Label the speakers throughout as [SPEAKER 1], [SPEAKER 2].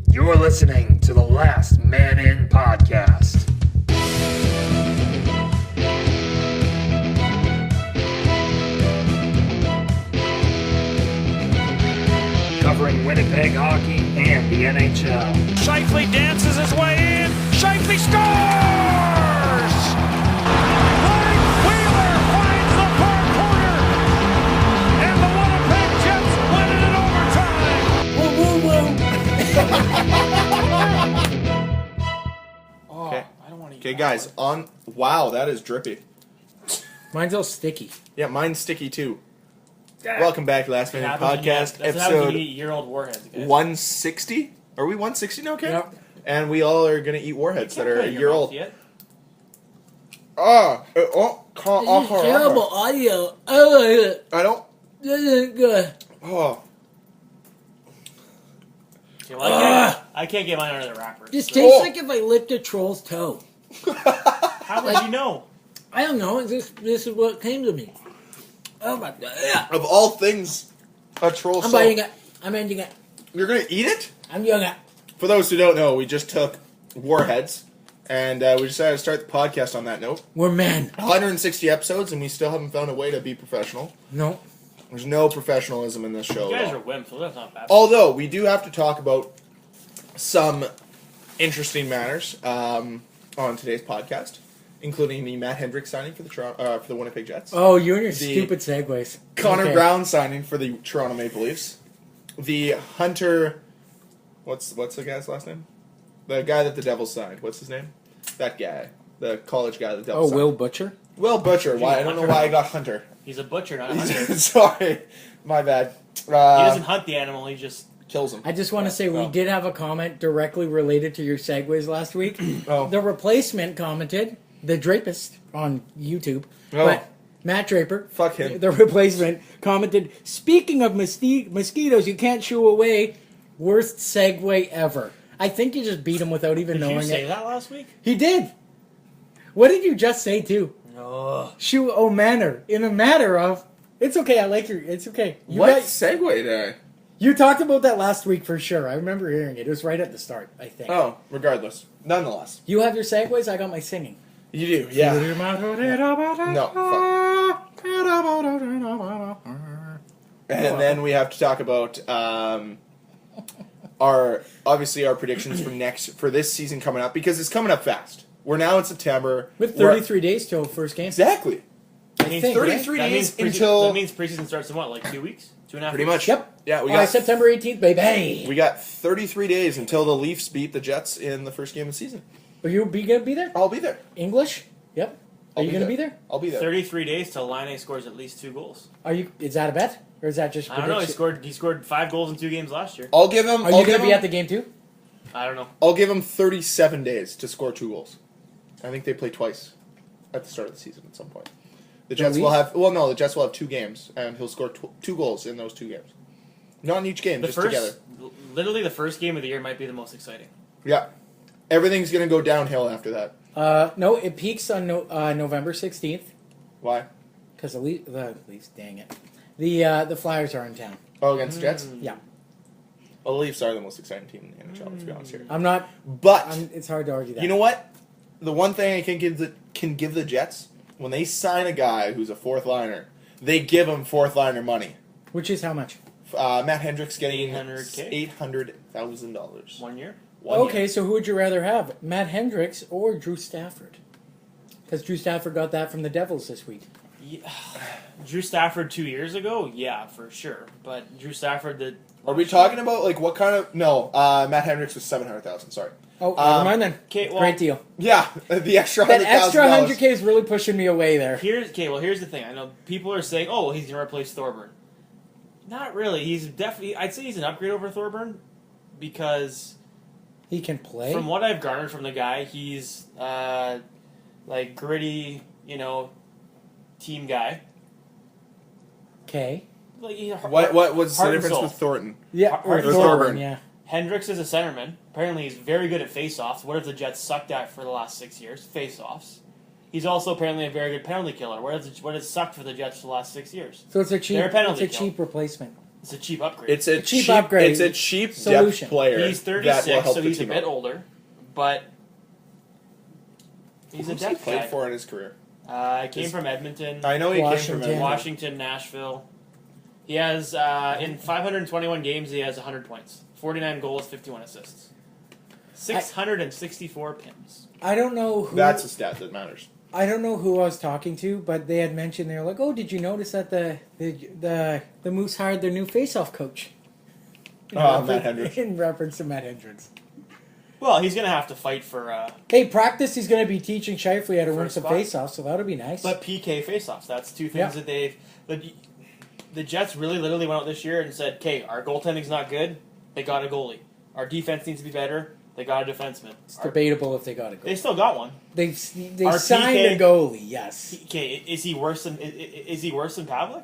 [SPEAKER 1] You're listening to the Last Man In podcast. Covering Winnipeg hockey and the NHL.
[SPEAKER 2] Scheifele dances his way in. Scheifele scores! Mike Wheeler finds the far corner. And the Winnipeg Jets win it in overtime.
[SPEAKER 3] Woo, woo, woo.
[SPEAKER 4] Okay.
[SPEAKER 2] I don't want to eat
[SPEAKER 4] Okay, guys, on. Wow, that is drippy.
[SPEAKER 3] Mine's all sticky.
[SPEAKER 4] Yeah, mine's sticky too. Welcome back to Last Minute Podcast,
[SPEAKER 2] That's
[SPEAKER 4] episode
[SPEAKER 2] you eat year-old warheads, guys.
[SPEAKER 4] 160. Are we 160 now, Ken?
[SPEAKER 3] Yep.
[SPEAKER 4] And we all are going to eat warheads that are a year old.
[SPEAKER 2] Yet.
[SPEAKER 3] This is terrible audio. Oh,
[SPEAKER 4] I don't.
[SPEAKER 3] this is good.
[SPEAKER 4] Oh.
[SPEAKER 2] Okay, well, I can't get mine under the wrapper.
[SPEAKER 3] This
[SPEAKER 2] so-
[SPEAKER 3] tastes like if I licked a troll's toe.
[SPEAKER 2] How would you know?
[SPEAKER 3] I don't know. This is what came to me. Oh my god.
[SPEAKER 4] Of all things, a troll
[SPEAKER 3] I'm
[SPEAKER 4] soap.
[SPEAKER 3] biting it. I'm ending it.
[SPEAKER 4] You're going to eat it?
[SPEAKER 3] I'm doing it.
[SPEAKER 4] For those who don't know, we just took warheads, and we decided to start the podcast on that note.
[SPEAKER 3] We're men.
[SPEAKER 4] 160 episodes, and we still haven't found a way to be professional.
[SPEAKER 3] No.
[SPEAKER 4] There's no professionalism in this show
[SPEAKER 2] You
[SPEAKER 4] at
[SPEAKER 2] guys
[SPEAKER 4] all.
[SPEAKER 2] are wimps, so that's not bad.
[SPEAKER 4] Although, we do have to talk about some interesting matters on today's podcast, including the Matt Hendricks signing for the Winnipeg Jets,
[SPEAKER 3] Oh, you and your
[SPEAKER 4] The-
[SPEAKER 3] stupid segues.
[SPEAKER 4] Connor
[SPEAKER 3] Okay.
[SPEAKER 4] Brown signing for the Toronto Maple Leafs, the Hunter, what's the guy's last name? The guy that the Devils signed. What's his name? That guy, the college guy that the Devils
[SPEAKER 3] Oh,
[SPEAKER 4] signed.
[SPEAKER 3] Will Butcher?
[SPEAKER 4] Will Butcher. Why? I don't know
[SPEAKER 2] Hunter.
[SPEAKER 4] why I got Hunter.
[SPEAKER 2] He's a butcher, not a hunter.
[SPEAKER 4] Sorry, my bad.
[SPEAKER 2] He doesn't hunt the animal, he just...
[SPEAKER 4] Kills him.
[SPEAKER 3] I just want to say we
[SPEAKER 4] Oh.
[SPEAKER 3] did have a comment directly related to your segues last week.
[SPEAKER 4] Oh.
[SPEAKER 3] The replacement commented, the Drapist on YouTube,
[SPEAKER 4] Oh.
[SPEAKER 3] but Matt Draper,
[SPEAKER 4] Fuck him.
[SPEAKER 3] the replacement, commented, speaking of mosquitoes you can't shoo away, worst segue ever. I think you just beat him without even
[SPEAKER 2] Did you
[SPEAKER 3] knowing
[SPEAKER 2] say
[SPEAKER 3] it.
[SPEAKER 2] that last week?
[SPEAKER 3] He did. What did you just say too?
[SPEAKER 2] No.
[SPEAKER 3] Shoo o manner. In a matter of, it's okay, I like your, it's okay. You
[SPEAKER 4] What
[SPEAKER 3] got-
[SPEAKER 4] segue there?
[SPEAKER 3] you talked about that last week for sure. I remember hearing it. It was right at the start, I think.
[SPEAKER 4] Oh, regardless. Nonetheless.
[SPEAKER 3] You have your segues, I got my singing.
[SPEAKER 4] You do, yeah.
[SPEAKER 3] No,
[SPEAKER 4] And then we have to talk about our predictions for this season coming up, because it's coming up fast. We're now in September.
[SPEAKER 3] with 33 days till first game.
[SPEAKER 4] Exactly.
[SPEAKER 3] I think,
[SPEAKER 4] 33
[SPEAKER 2] That
[SPEAKER 4] days
[SPEAKER 2] means
[SPEAKER 4] until
[SPEAKER 2] that means preseason starts in what, like 2 weeks? 2.5
[SPEAKER 4] pretty
[SPEAKER 2] weeks?
[SPEAKER 4] much.
[SPEAKER 3] Yep.
[SPEAKER 4] Yeah, we
[SPEAKER 3] By
[SPEAKER 4] got
[SPEAKER 3] September 18th, baby.
[SPEAKER 4] we got 33 days until the Leafs beat the Jets in the first game of the season.
[SPEAKER 3] Are you gonna be there?
[SPEAKER 4] I'll be there.
[SPEAKER 3] English? Yep. Are you gonna be there?
[SPEAKER 4] I'll be there.
[SPEAKER 2] 33 days till Line A scores at least 2 goals.
[SPEAKER 3] Are you? Is that a bet, or is that just?
[SPEAKER 2] I don't know.
[SPEAKER 3] prediction?
[SPEAKER 2] He scored 5 goals in 2 games last year.
[SPEAKER 4] I'll give him.
[SPEAKER 3] Are you gonna be at the game too?
[SPEAKER 2] I don't know.
[SPEAKER 4] I'll give him 37 days to score 2 goals. I think they play twice at the start of the season at some point. The Jets will
[SPEAKER 3] Leafs?
[SPEAKER 4] have. Well, no, the Jets will have 2 games, and he'll score 2 goals in those 2 games. Not in each game,
[SPEAKER 2] The
[SPEAKER 4] just
[SPEAKER 2] first,
[SPEAKER 4] together.
[SPEAKER 2] literally the first game of the year might be the most exciting.
[SPEAKER 4] Yeah, everything's gonna go downhill after that.
[SPEAKER 3] No, it peaks on November 16th
[SPEAKER 4] Why?
[SPEAKER 3] because the Leafs. Dang it. The Flyers are in town.
[SPEAKER 4] Oh, against the Jets.
[SPEAKER 3] Yeah,
[SPEAKER 4] Well, the Leafs are the most exciting team in the NHL. Let's be honest here.
[SPEAKER 3] I'm not.
[SPEAKER 4] But
[SPEAKER 3] It's hard to argue that.
[SPEAKER 4] you know what? The one thing I can give the Jets, when they sign a guy who's a 4th liner, they give him 4th liner money.
[SPEAKER 3] Which is how much?
[SPEAKER 4] Matt Hendricks getting
[SPEAKER 2] $800K?
[SPEAKER 4] $800,000.
[SPEAKER 2] 1 year?
[SPEAKER 3] Okay, so who would you rather have, Matt Hendricks or Drew Stafford? Because Drew Stafford got that from the Devils this week.
[SPEAKER 2] Yeah. Drew Stafford 2 years ago? Yeah, for sure. But Drew Stafford did...
[SPEAKER 4] Are we talking about like what kind of? No, Matt Hendricks was $700,000. Sorry.
[SPEAKER 3] Oh, never mind then.
[SPEAKER 2] Okay, well,
[SPEAKER 3] Great deal.
[SPEAKER 4] Yeah, the extra
[SPEAKER 3] That
[SPEAKER 4] $100,000.
[SPEAKER 3] extra 100K is really pushing me away there.
[SPEAKER 2] Here's the thing. I know people are saying, "Oh, he's going to replace Thorburn." Not really. He's definitely. I'd say he's an upgrade over Thorburn because
[SPEAKER 3] He can play.
[SPEAKER 2] from what I've garnered from the guy, he's like gritty, team guy.
[SPEAKER 3] Okay.
[SPEAKER 2] Like
[SPEAKER 4] What was the
[SPEAKER 2] Heart and
[SPEAKER 4] difference
[SPEAKER 2] soul.
[SPEAKER 4] with Thornton?
[SPEAKER 3] Yeah,
[SPEAKER 2] Or
[SPEAKER 3] or
[SPEAKER 4] Thorburn.
[SPEAKER 3] Thorburn, yeah.
[SPEAKER 2] Hendricks is a centerman. Apparently, he's very good at face-offs. What have the Jets sucked at for the last 6 years? Face-offs. He's also apparently a very good penalty killer. What has sucked for the Jets for the last 6 years?
[SPEAKER 3] So it's a cheap,
[SPEAKER 2] They're a penalty
[SPEAKER 3] it's a
[SPEAKER 2] kill.
[SPEAKER 3] cheap replacement.
[SPEAKER 5] It's a cheap upgrade.
[SPEAKER 4] It's a
[SPEAKER 3] cheap upgrade.
[SPEAKER 4] It's a cheap
[SPEAKER 3] Solution.
[SPEAKER 4] depth player.
[SPEAKER 5] He's
[SPEAKER 4] that will
[SPEAKER 5] 36,
[SPEAKER 4] help
[SPEAKER 5] so
[SPEAKER 4] the
[SPEAKER 5] he's a
[SPEAKER 4] team
[SPEAKER 5] bit
[SPEAKER 4] out.
[SPEAKER 5] older, but he's
[SPEAKER 4] Who's
[SPEAKER 5] a
[SPEAKER 4] he
[SPEAKER 5] depth
[SPEAKER 4] played
[SPEAKER 5] guy.
[SPEAKER 4] for in his career?
[SPEAKER 5] Came from Edmonton,
[SPEAKER 4] I know he came
[SPEAKER 3] Washington.
[SPEAKER 4] from
[SPEAKER 5] Washington, Nashville. He has in 521 games, he has 100 points, 49 goals, 51 assists, 664 PIMs.
[SPEAKER 3] I don't know who.
[SPEAKER 4] That's a stat that matters.
[SPEAKER 3] I don't know who I was talking to, but they had mentioned they're like, "Oh, did you notice that the Moose hired their new face-off coach?"
[SPEAKER 4] Matt Hendricks.
[SPEAKER 3] In reference to Matt Hendricks.
[SPEAKER 5] Well, he's gonna have to fight for.
[SPEAKER 3] Hey, practice. He's going to be teaching Shifley how to win
[SPEAKER 5] First
[SPEAKER 3] some
[SPEAKER 5] spot.
[SPEAKER 3] face-offs, so that'll be nice.
[SPEAKER 5] But PK faceoffs, that's two things
[SPEAKER 3] Yeah.
[SPEAKER 5] that they've. The Jets really literally went out this year and said, "Okay, our goaltending's not good. They got a goalie. Our defense needs to be better. They got a defenseman.
[SPEAKER 3] It's debatable if they got a goalie.
[SPEAKER 5] They still got one.
[SPEAKER 3] They
[SPEAKER 5] Our
[SPEAKER 3] signed
[SPEAKER 5] PK
[SPEAKER 3] a goalie. Yes.
[SPEAKER 5] Okay, is he worse than Pavlik?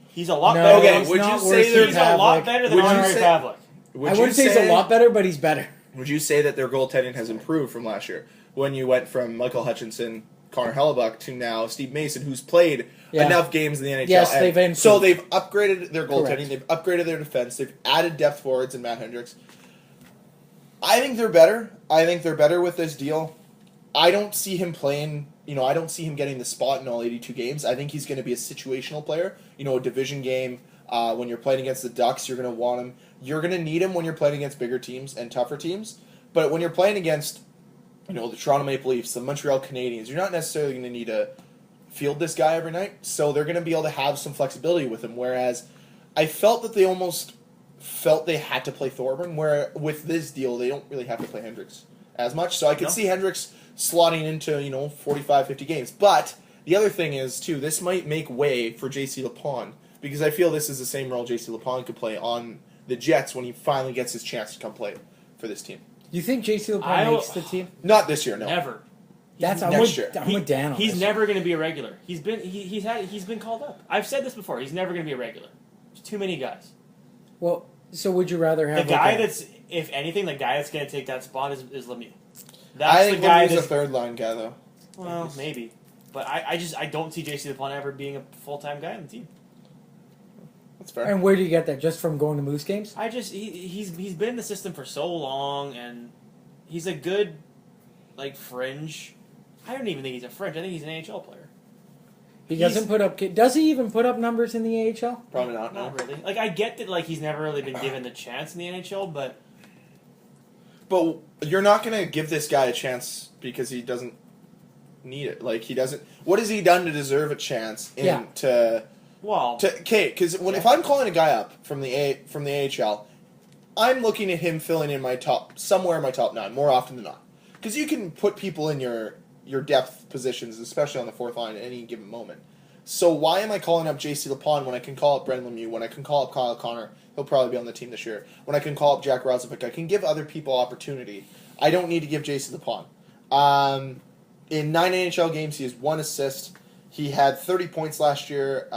[SPEAKER 5] He's a lot
[SPEAKER 3] No,
[SPEAKER 5] better.
[SPEAKER 4] Okay,
[SPEAKER 3] he's
[SPEAKER 4] would
[SPEAKER 3] not
[SPEAKER 4] you say
[SPEAKER 3] worse than
[SPEAKER 5] He's a lot
[SPEAKER 3] Pavlik.
[SPEAKER 5] better than
[SPEAKER 4] Would you
[SPEAKER 5] Andre
[SPEAKER 4] say-
[SPEAKER 5] Pavlik.
[SPEAKER 4] Would
[SPEAKER 3] I
[SPEAKER 4] you
[SPEAKER 3] wouldn't say he's a lot better, but he's better.
[SPEAKER 4] Would you say that their goaltending has improved from last year when you went from Michael Hutchinson, Connor Hellebuck to now Steve Mason, who's played
[SPEAKER 3] Yeah.
[SPEAKER 4] enough games in the NHL?
[SPEAKER 3] Yes,
[SPEAKER 4] And
[SPEAKER 3] they've improved.
[SPEAKER 4] so they've upgraded their goaltending,
[SPEAKER 3] Correct.
[SPEAKER 4] they've upgraded their defense, they've added depth forwards in Matt Hendricks. I think they're better. I think they're better with this deal. I don't see him playing. I don't see him getting the spot in all 82 games. I think he's going to be a situational player. A division game. When you're playing against the Ducks, you're going to want him. You're going to need him when you're playing against bigger teams and tougher teams. But when you're playing against, the Toronto Maple Leafs, the Montreal Canadiens, you're not necessarily going to need to field this guy every night. So they're going to be able to have some flexibility with him. Whereas I felt that they almost felt they had to play Thorburn, where with this deal, they don't really have to play Hendricks as much. So I could see Hendricks slotting into, 45, 50 games. But the other thing is, too, this might make way for J.C. Lapon, because I feel this is the same role J.C. Lapon could play on the Jets when he finally gets his chance to come play for this team.
[SPEAKER 3] You think J.C.
[SPEAKER 5] I
[SPEAKER 3] LeBron
[SPEAKER 5] don't-
[SPEAKER 3] makes the team?
[SPEAKER 4] Not this year, no.
[SPEAKER 5] Never.
[SPEAKER 3] That's I'm
[SPEAKER 4] next
[SPEAKER 3] with,
[SPEAKER 4] year.
[SPEAKER 3] I'm with Dan on
[SPEAKER 5] He's
[SPEAKER 3] this.
[SPEAKER 5] never going to be a regular. He's been called up. I've said this before. He's never going to be a regular. There's too many guys.
[SPEAKER 3] Well, so would you rather
[SPEAKER 5] The
[SPEAKER 3] have
[SPEAKER 5] guy that's, if anything, the guy that's going to take that spot is Lemieux. That's
[SPEAKER 4] I think
[SPEAKER 5] the guy
[SPEAKER 4] he's a
[SPEAKER 5] that's
[SPEAKER 4] third line guy, though.
[SPEAKER 5] well, maybe, but I don't see JC Lapon ever being a full time guy on the team.
[SPEAKER 4] That's fair.
[SPEAKER 3] And where do you get that? Just from going to Moose games?
[SPEAKER 5] He's been in the system for so long, and he's a good fringe. I don't even think he's a fringe. I think he's an AHL player.
[SPEAKER 3] He doesn't put up. Does he even put up numbers in the AHL?
[SPEAKER 4] Probably not, no.
[SPEAKER 5] Not really. I get that he's never really been given the chance in the NHL, but
[SPEAKER 4] But you're not going to give this guy a chance because he doesn't need it. He doesn't. What has he done to deserve a chance?
[SPEAKER 5] well,
[SPEAKER 4] Okay, because if I'm calling a guy up from the AHL, I'm looking at him filling in somewhere in my top 9 more often than not. Because you can put people in your depth positions, especially on the fourth line, at any given moment. So why am I calling up J.C. Lapon when I can call up Brendan Lemieux, when I can call up Kyle Connor? He'll probably be on the team this year. When I can call up Jack Roslovic, I can give other people opportunity. I don't need to give J.C. Lapon. In 9 NHL games, he has 1 assist. He had 30 points last year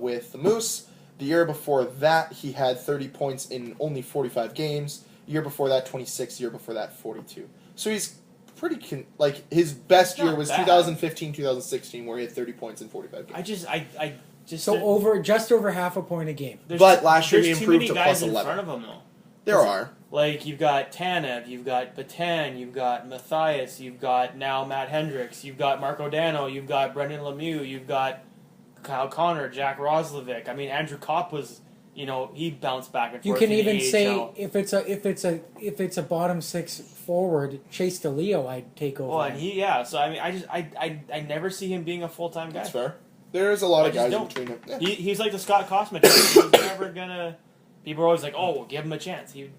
[SPEAKER 4] with the Moose. The year before that, he had 30 points in only 45 games. The year before that, 26. The year before that, 42. So he's pretty his best year
[SPEAKER 5] Not
[SPEAKER 4] was
[SPEAKER 5] bad.
[SPEAKER 4] 2015-2016, where he had 30 points in 45 games.
[SPEAKER 5] I just
[SPEAKER 3] So just over half a point a game.
[SPEAKER 4] But last year he
[SPEAKER 5] there's too
[SPEAKER 4] improved
[SPEAKER 5] many
[SPEAKER 4] to
[SPEAKER 5] guys
[SPEAKER 4] plus
[SPEAKER 5] in
[SPEAKER 4] 11.
[SPEAKER 5] front of him though.
[SPEAKER 4] There are.
[SPEAKER 5] You've got Tanev, you've got Batan, you've got Matthias, you've got now Matt Hendricks, you've got Marco Dano, you've got Brendan Lemieux, you've got Kyle Connor, Jack Roslovic. I mean, Andrew Kopp was, he bounced back and forth.
[SPEAKER 3] You can
[SPEAKER 5] in the
[SPEAKER 3] even say
[SPEAKER 5] AHL.
[SPEAKER 3] if it's a bottom 6 forward, Chase DeLeo, I'd take over.
[SPEAKER 5] Well, and so I mean, I never see him being a full time guy.
[SPEAKER 4] That's fair. There's a lot of
[SPEAKER 5] I just
[SPEAKER 4] guys in
[SPEAKER 5] don't.
[SPEAKER 4] between him. Yeah.
[SPEAKER 5] He's like the Scott Kosma type. He's never gonna. People are always like, "Oh, give him a chance." He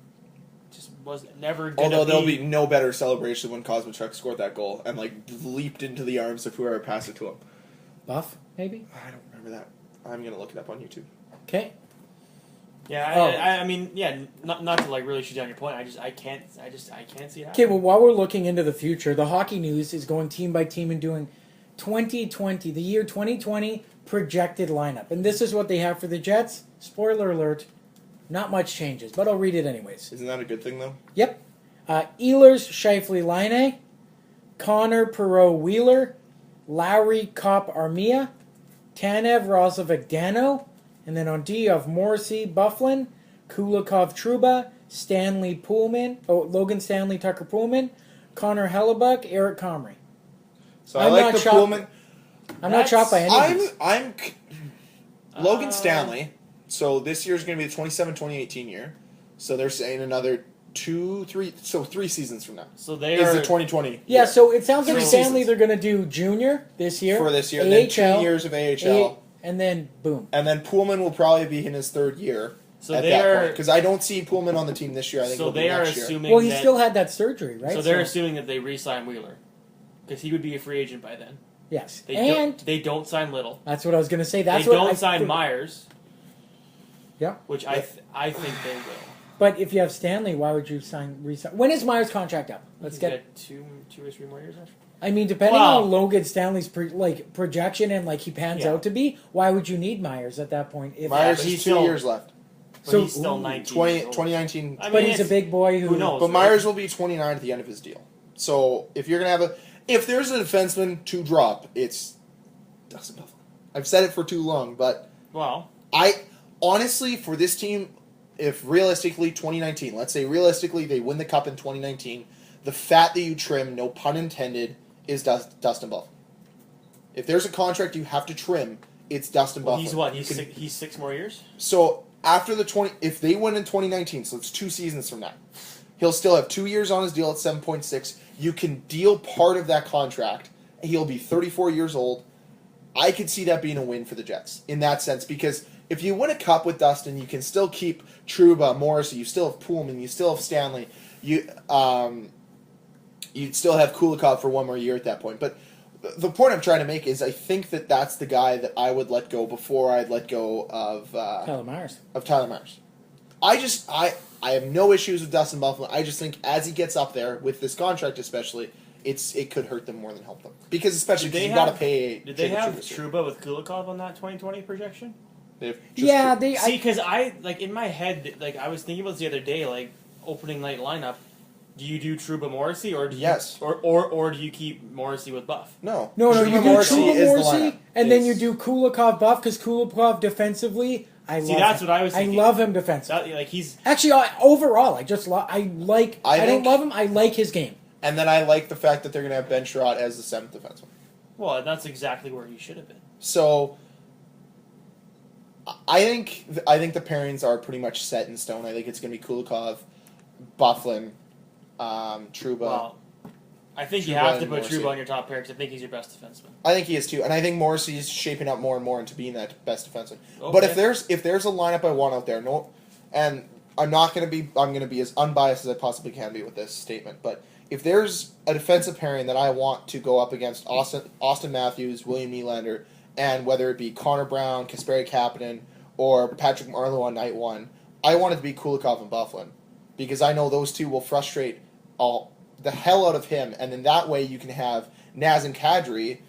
[SPEAKER 5] just was never gonna.
[SPEAKER 4] Although there'll be no better celebration when Kosmachuk scored that goal and leaped into the arms of whoever passed it to him.
[SPEAKER 3] Buff, maybe?
[SPEAKER 4] I don't remember that. I'm gonna look it up on YouTube.
[SPEAKER 3] Okay.
[SPEAKER 5] Yeah, I mean, not to really shoot down your point. I can't see it happening.
[SPEAKER 3] Okay, well, while we're looking into the future, the Hockey News is going team by team and doing 2020, the year 2020 projected lineup. And this is what they have for the Jets. Spoiler alert, not much changes, but I'll read it anyways.
[SPEAKER 4] Isn't that a good thing, though?
[SPEAKER 3] Yep. Ehlers, Scheifele, Laine, Connor, Perreault, Wheeler, Lowry, Kopp, Armia, Tanev, Roslovic, Dano, And then on D, you have Morrissey, Bufflin, Kulikov, Trouba, Stanley, Pullman, Logan Stanley, Tucker Pullman, Connor Hellebuck, Eric Comrie.
[SPEAKER 4] So I like the Pullman.
[SPEAKER 3] I'm not shocked by any of these.
[SPEAKER 4] Logan Stanley. So this year is going to be the 27-2018 year. So they're saying another 3 seasons from now.
[SPEAKER 5] So they
[SPEAKER 4] is
[SPEAKER 5] are
[SPEAKER 4] the 2020.
[SPEAKER 3] Yeah, so it sounds like
[SPEAKER 4] Three
[SPEAKER 3] Stanley
[SPEAKER 4] seasons.
[SPEAKER 3] they're going to do junior this year.
[SPEAKER 4] For this year.
[SPEAKER 3] AHL,
[SPEAKER 4] Then 2 years of AHL.
[SPEAKER 3] and then boom.
[SPEAKER 4] And then Pullman will probably be in his third year.
[SPEAKER 5] So
[SPEAKER 4] at
[SPEAKER 5] they
[SPEAKER 4] that
[SPEAKER 5] are
[SPEAKER 4] point. Because I don't see Pullman on the team this year. I think
[SPEAKER 5] so
[SPEAKER 4] it'll
[SPEAKER 5] they
[SPEAKER 4] be
[SPEAKER 5] are
[SPEAKER 4] next year.
[SPEAKER 5] assuming.
[SPEAKER 3] Well, he
[SPEAKER 5] that,
[SPEAKER 3] still had that surgery, right?
[SPEAKER 5] So they're assuming that they re-sign Wheeler, because he would be a free agent by then.
[SPEAKER 3] Yes,
[SPEAKER 5] They don't sign Little.
[SPEAKER 3] that's what I was going to say. That's
[SPEAKER 5] They
[SPEAKER 3] what
[SPEAKER 5] don't
[SPEAKER 3] I
[SPEAKER 5] sign
[SPEAKER 3] think.
[SPEAKER 5] Myers.
[SPEAKER 3] Yeah.
[SPEAKER 5] Which I think they will.
[SPEAKER 3] But if you have Stanley, why would you resign? When is Myers' contract up? Let's
[SPEAKER 5] He's
[SPEAKER 3] get.
[SPEAKER 5] got two or three more years left.
[SPEAKER 3] I mean, depending
[SPEAKER 5] Well-
[SPEAKER 3] on Logan Stanley's projection and like he pans
[SPEAKER 5] Yeah.
[SPEAKER 3] out to be, why would you need Myers at that point? If
[SPEAKER 4] Myers
[SPEAKER 5] but
[SPEAKER 4] has
[SPEAKER 5] he's
[SPEAKER 4] 2
[SPEAKER 5] still-
[SPEAKER 4] years left.
[SPEAKER 5] But
[SPEAKER 3] So-
[SPEAKER 5] he's still 19 years old.
[SPEAKER 4] 2019.
[SPEAKER 5] I mean,
[SPEAKER 3] but he's a
[SPEAKER 5] it's-
[SPEAKER 3] big boy who
[SPEAKER 5] knows?
[SPEAKER 4] But
[SPEAKER 5] right?
[SPEAKER 4] Myers will be 29 at the end of his deal. So if you're going to have if there's a defenseman to drop, it's Dustin Bufflin. I've said it for too long, but
[SPEAKER 5] Well,
[SPEAKER 4] I honestly, for this team, if realistically 2019, let's say realistically they win the cup in 2019, the fat that you trim, no pun intended, is Dustin Bufflin. If there's a contract you have to trim, it's Dustin Bufflin.
[SPEAKER 5] he's what?
[SPEAKER 4] You can-
[SPEAKER 5] He's 6 more years.
[SPEAKER 4] So after the 20, if they win in 2019, so it's 2 seasons from now, he'll still have 2 years on his deal at 7.6. You can deal part of that contract. He'll be 34 years old. I could see that being a win for the Jets in that sense, because if you win a cup with Dustin, you can still keep Trouba, Morrissey, you still have Pullman, you still have Stanley, you'd still have Kulikov for 1 more year at that point. But the point I'm trying to make is I think that that's the guy that I would let go before I'd let go of
[SPEAKER 3] Tyler Myers.
[SPEAKER 4] Tyler Myers. I have no issues with Dustin Bufflin. I just think as he gets up there with this contract, especially, it could hurt them more than help them, because especially because you got to pay.
[SPEAKER 5] Did they have
[SPEAKER 4] this year.
[SPEAKER 5] Trouba with Kulikov on that 2020 projection?
[SPEAKER 4] They've just-
[SPEAKER 3] Yeah, they.
[SPEAKER 5] See, because I like in my head, like I was thinking about this the other day, like opening night lineup. Do you do Trouba Morrissey or do you,
[SPEAKER 4] Yes.
[SPEAKER 5] or do you keep Morrissey with Buff?
[SPEAKER 4] No,
[SPEAKER 3] No,
[SPEAKER 4] Trouba
[SPEAKER 3] you do
[SPEAKER 4] Morrissey
[SPEAKER 3] Trouba
[SPEAKER 4] is the
[SPEAKER 3] Morrissey,
[SPEAKER 4] lineup.
[SPEAKER 3] and then
[SPEAKER 4] Is-
[SPEAKER 3] you do Kulikov Buff, because Kulikov defensively, I love
[SPEAKER 5] that's
[SPEAKER 3] him.
[SPEAKER 5] what I was thinking.
[SPEAKER 3] I love him defensively.
[SPEAKER 5] That, like he's
[SPEAKER 3] Actually, overall, I just I don't
[SPEAKER 4] think-
[SPEAKER 3] love him. I like his game.
[SPEAKER 4] And then I like the fact that they're going to have Ben Sherratt as the 7th defenseman.
[SPEAKER 5] well, that's exactly where he should have been.
[SPEAKER 4] So I think the pairings are pretty much set in stone. I think it's going to be Kulikov, Bufflin, Trouba.
[SPEAKER 5] Well, I think you
[SPEAKER 4] Trouba
[SPEAKER 5] have to
[SPEAKER 4] and
[SPEAKER 5] put
[SPEAKER 4] Morrissey.
[SPEAKER 5] Trouba on your top pair because I think he's your best defenseman.
[SPEAKER 4] I think he is too, and I think Morrissey is shaping up more and more into being that best defenseman.
[SPEAKER 5] Okay.
[SPEAKER 4] But if there's a lineup I want out there, and I'm going to be as unbiased as I possibly can be with this statement, but if there's a defensive pairing that I want to go up against Austin Matthews, William Nylander, and whether it be Connor Brown, Kasperi Kapanen, or Patrick Marleau on night one, I want it to be Kulikov and Bufflin, because I know those two will frustrate the hell out of him, and then that way you can have Naz and Kadri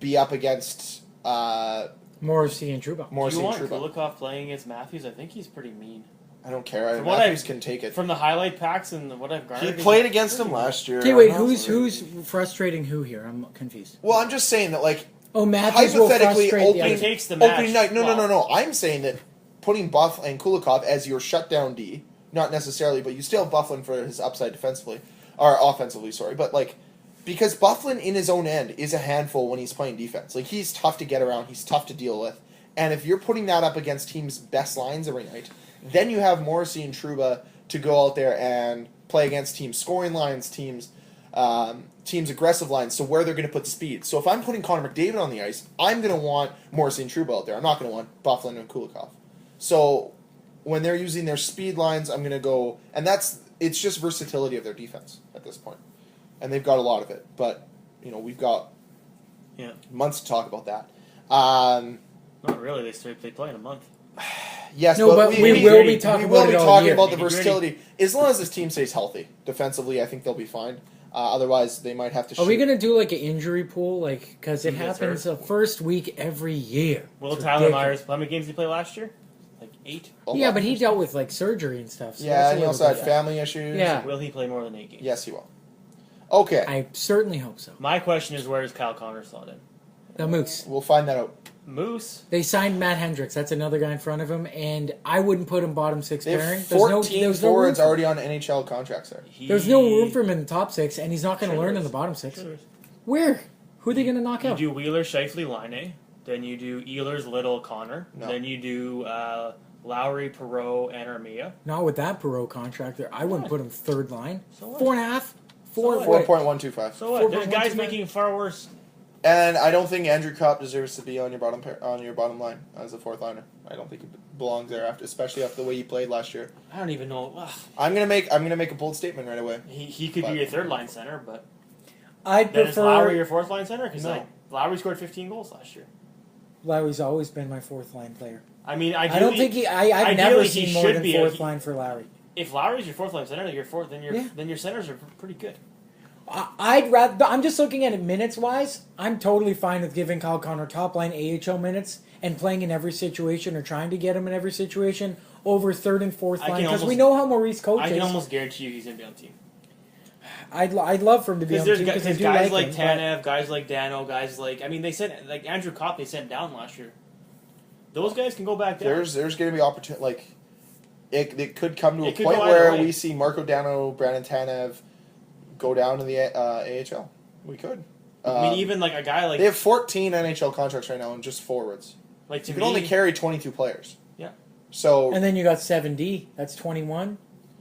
[SPEAKER 4] be up against
[SPEAKER 3] Morrissey and Trouba.
[SPEAKER 5] Do
[SPEAKER 4] Morrissey
[SPEAKER 5] you
[SPEAKER 4] and
[SPEAKER 5] want
[SPEAKER 4] Trouba.
[SPEAKER 5] Kulikov playing against Matthews? I think he's pretty mean.
[SPEAKER 4] I don't care.
[SPEAKER 5] From what
[SPEAKER 4] Matthews can take it.
[SPEAKER 5] From the highlight packs and what I've garnered,
[SPEAKER 4] He played against him last year.
[SPEAKER 3] Okay, wait,
[SPEAKER 4] I'm not
[SPEAKER 3] who's
[SPEAKER 4] really-
[SPEAKER 3] frustrating who here? I'm confused.
[SPEAKER 4] Well, I'm just saying that, like,
[SPEAKER 3] Oh, Matthews will
[SPEAKER 4] hypothetically,
[SPEAKER 3] frustrate the
[SPEAKER 5] He
[SPEAKER 3] other.
[SPEAKER 5] takes the match.
[SPEAKER 4] opening night. No.
[SPEAKER 5] well.
[SPEAKER 4] I'm saying that putting Buff and Kulikov as your shutdown D, not necessarily, but you still have Bufflin for his upside defensively or offensively. Sorry, but like because Bufflin in his own end is a handful when he's playing defense. Like he's tough to get around. He's tough to deal with. And if you're putting that up against teams' best lines every night, then you have Morrissey and Trouba to go out there and play against teams' scoring lines, teams' aggressive lines, so where they're going to put speed. So if I'm putting Connor McDavid on the ice, I'm going to want Morrissey and Trouba out there. I'm not going to want Bufflin and Kulikov. So when they're using their speed lines, I'm going to go, and it's just versatility of their defense at this point. And they've got a lot of it, but we've got months to talk about that.
[SPEAKER 5] Not really. They play in a month.
[SPEAKER 4] Yes,
[SPEAKER 3] No, but we will be talking about it all year.
[SPEAKER 4] about the
[SPEAKER 5] Nitty-gritty.
[SPEAKER 4] versatility. As long as this team stays healthy defensively, I think they'll be fine. Otherwise, they might have to.
[SPEAKER 3] Are we going to do like an injury pool? Because it
[SPEAKER 5] Who gets
[SPEAKER 3] happens the first week every year.
[SPEAKER 5] Will
[SPEAKER 3] It's
[SPEAKER 5] Tyler
[SPEAKER 3] ridiculous.
[SPEAKER 5] Myers? How many games did he play last year? Like 8.
[SPEAKER 3] Yeah, but he dealt with surgery and stuff. So
[SPEAKER 4] Yeah,
[SPEAKER 3] that's
[SPEAKER 4] and
[SPEAKER 3] a
[SPEAKER 4] he
[SPEAKER 3] little
[SPEAKER 4] also had
[SPEAKER 3] bit-
[SPEAKER 4] family issues.
[SPEAKER 3] Yeah.
[SPEAKER 5] Will he play more than 8 games?
[SPEAKER 4] Yes, he will. Okay.
[SPEAKER 3] I certainly hope so.
[SPEAKER 5] My question is, where does Kyle Connor slot in?
[SPEAKER 3] The Moose.
[SPEAKER 4] We'll find that out.
[SPEAKER 5] Moose.
[SPEAKER 3] They signed Matt Hendricks. That's another guy in front of him, and I wouldn't put him bottom six
[SPEAKER 4] They
[SPEAKER 3] pairing.
[SPEAKER 4] have 14
[SPEAKER 3] there's
[SPEAKER 4] forwards
[SPEAKER 3] room for-
[SPEAKER 4] already on NHL contracts there.
[SPEAKER 3] There's no room for him in the top six, and he's not going to learn in
[SPEAKER 5] is.
[SPEAKER 3] the bottom six.
[SPEAKER 5] Sure is.
[SPEAKER 3] Where? Who are they going to knock
[SPEAKER 5] You
[SPEAKER 3] out?
[SPEAKER 5] do Wheeler, Scheifele, Line. Then you do Ehlers, Little, Connor.
[SPEAKER 4] No.
[SPEAKER 5] Then you do Lowry, Perreault, and Armia.
[SPEAKER 3] Not with that Perot contract there. I wouldn't put him third line.
[SPEAKER 5] So what?
[SPEAKER 3] 4.5? Four.
[SPEAKER 5] what?
[SPEAKER 3] Wait.
[SPEAKER 4] 4.125.
[SPEAKER 5] So what? There's
[SPEAKER 3] 4.125.
[SPEAKER 5] guys making far worse.
[SPEAKER 4] And I don't think Andrew Copp deserves to be on your bottom line as a fourth liner. I don't think he belongs there especially after the way he played last year.
[SPEAKER 5] I don't even know. Ugh.
[SPEAKER 4] I'm gonna make a bold statement right away.
[SPEAKER 5] He could be your third line center, but
[SPEAKER 3] I'd
[SPEAKER 5] then is Lowry
[SPEAKER 3] prefer.
[SPEAKER 5] your fourth line center? Because
[SPEAKER 4] No.
[SPEAKER 5] Lowry scored 15 goals last year.
[SPEAKER 3] Lowry's always been my fourth line player.
[SPEAKER 5] I mean,
[SPEAKER 3] I don't think I've never
[SPEAKER 5] ideally he
[SPEAKER 3] seen more
[SPEAKER 5] should
[SPEAKER 3] than
[SPEAKER 5] be
[SPEAKER 3] fourth line for Lowry.
[SPEAKER 5] If Lowry's your fourth line center, then your centers are pretty good.
[SPEAKER 3] I'd rather. I'm just looking at it minutes wise. I'm totally fine with giving Kyle Connor top line AHL minutes and playing in every situation or trying to get him in every situation over third and fourth
[SPEAKER 5] I
[SPEAKER 3] line
[SPEAKER 5] can
[SPEAKER 3] because we
[SPEAKER 5] almost-
[SPEAKER 3] know how Maurice
[SPEAKER 5] I
[SPEAKER 3] coaches.
[SPEAKER 5] can almost guarantee you he's going to be on the team.
[SPEAKER 3] I'd love for him to be
[SPEAKER 5] Because
[SPEAKER 3] on
[SPEAKER 5] there's
[SPEAKER 3] the team because I
[SPEAKER 5] there's
[SPEAKER 3] do
[SPEAKER 5] guys
[SPEAKER 3] like
[SPEAKER 5] like
[SPEAKER 3] him, but-
[SPEAKER 5] Tanev, guys like Dano, guys like they sent like Andrew Copp they sent down last year. Those guys can go back down.
[SPEAKER 4] There's going to be opportunity. Like it could come to a
[SPEAKER 5] It could
[SPEAKER 4] point
[SPEAKER 5] go either
[SPEAKER 4] where
[SPEAKER 5] way.
[SPEAKER 4] we see Marco Dano, Brandon Tanev go down to the AHL. We could.
[SPEAKER 5] I mean, even like a guy like
[SPEAKER 4] They have 14 NHL contracts right now and just forwards.
[SPEAKER 5] like to
[SPEAKER 4] You can
[SPEAKER 5] me,
[SPEAKER 4] only carry 22 players.
[SPEAKER 5] Yeah.
[SPEAKER 4] So
[SPEAKER 3] And then you got 7D. That's 21.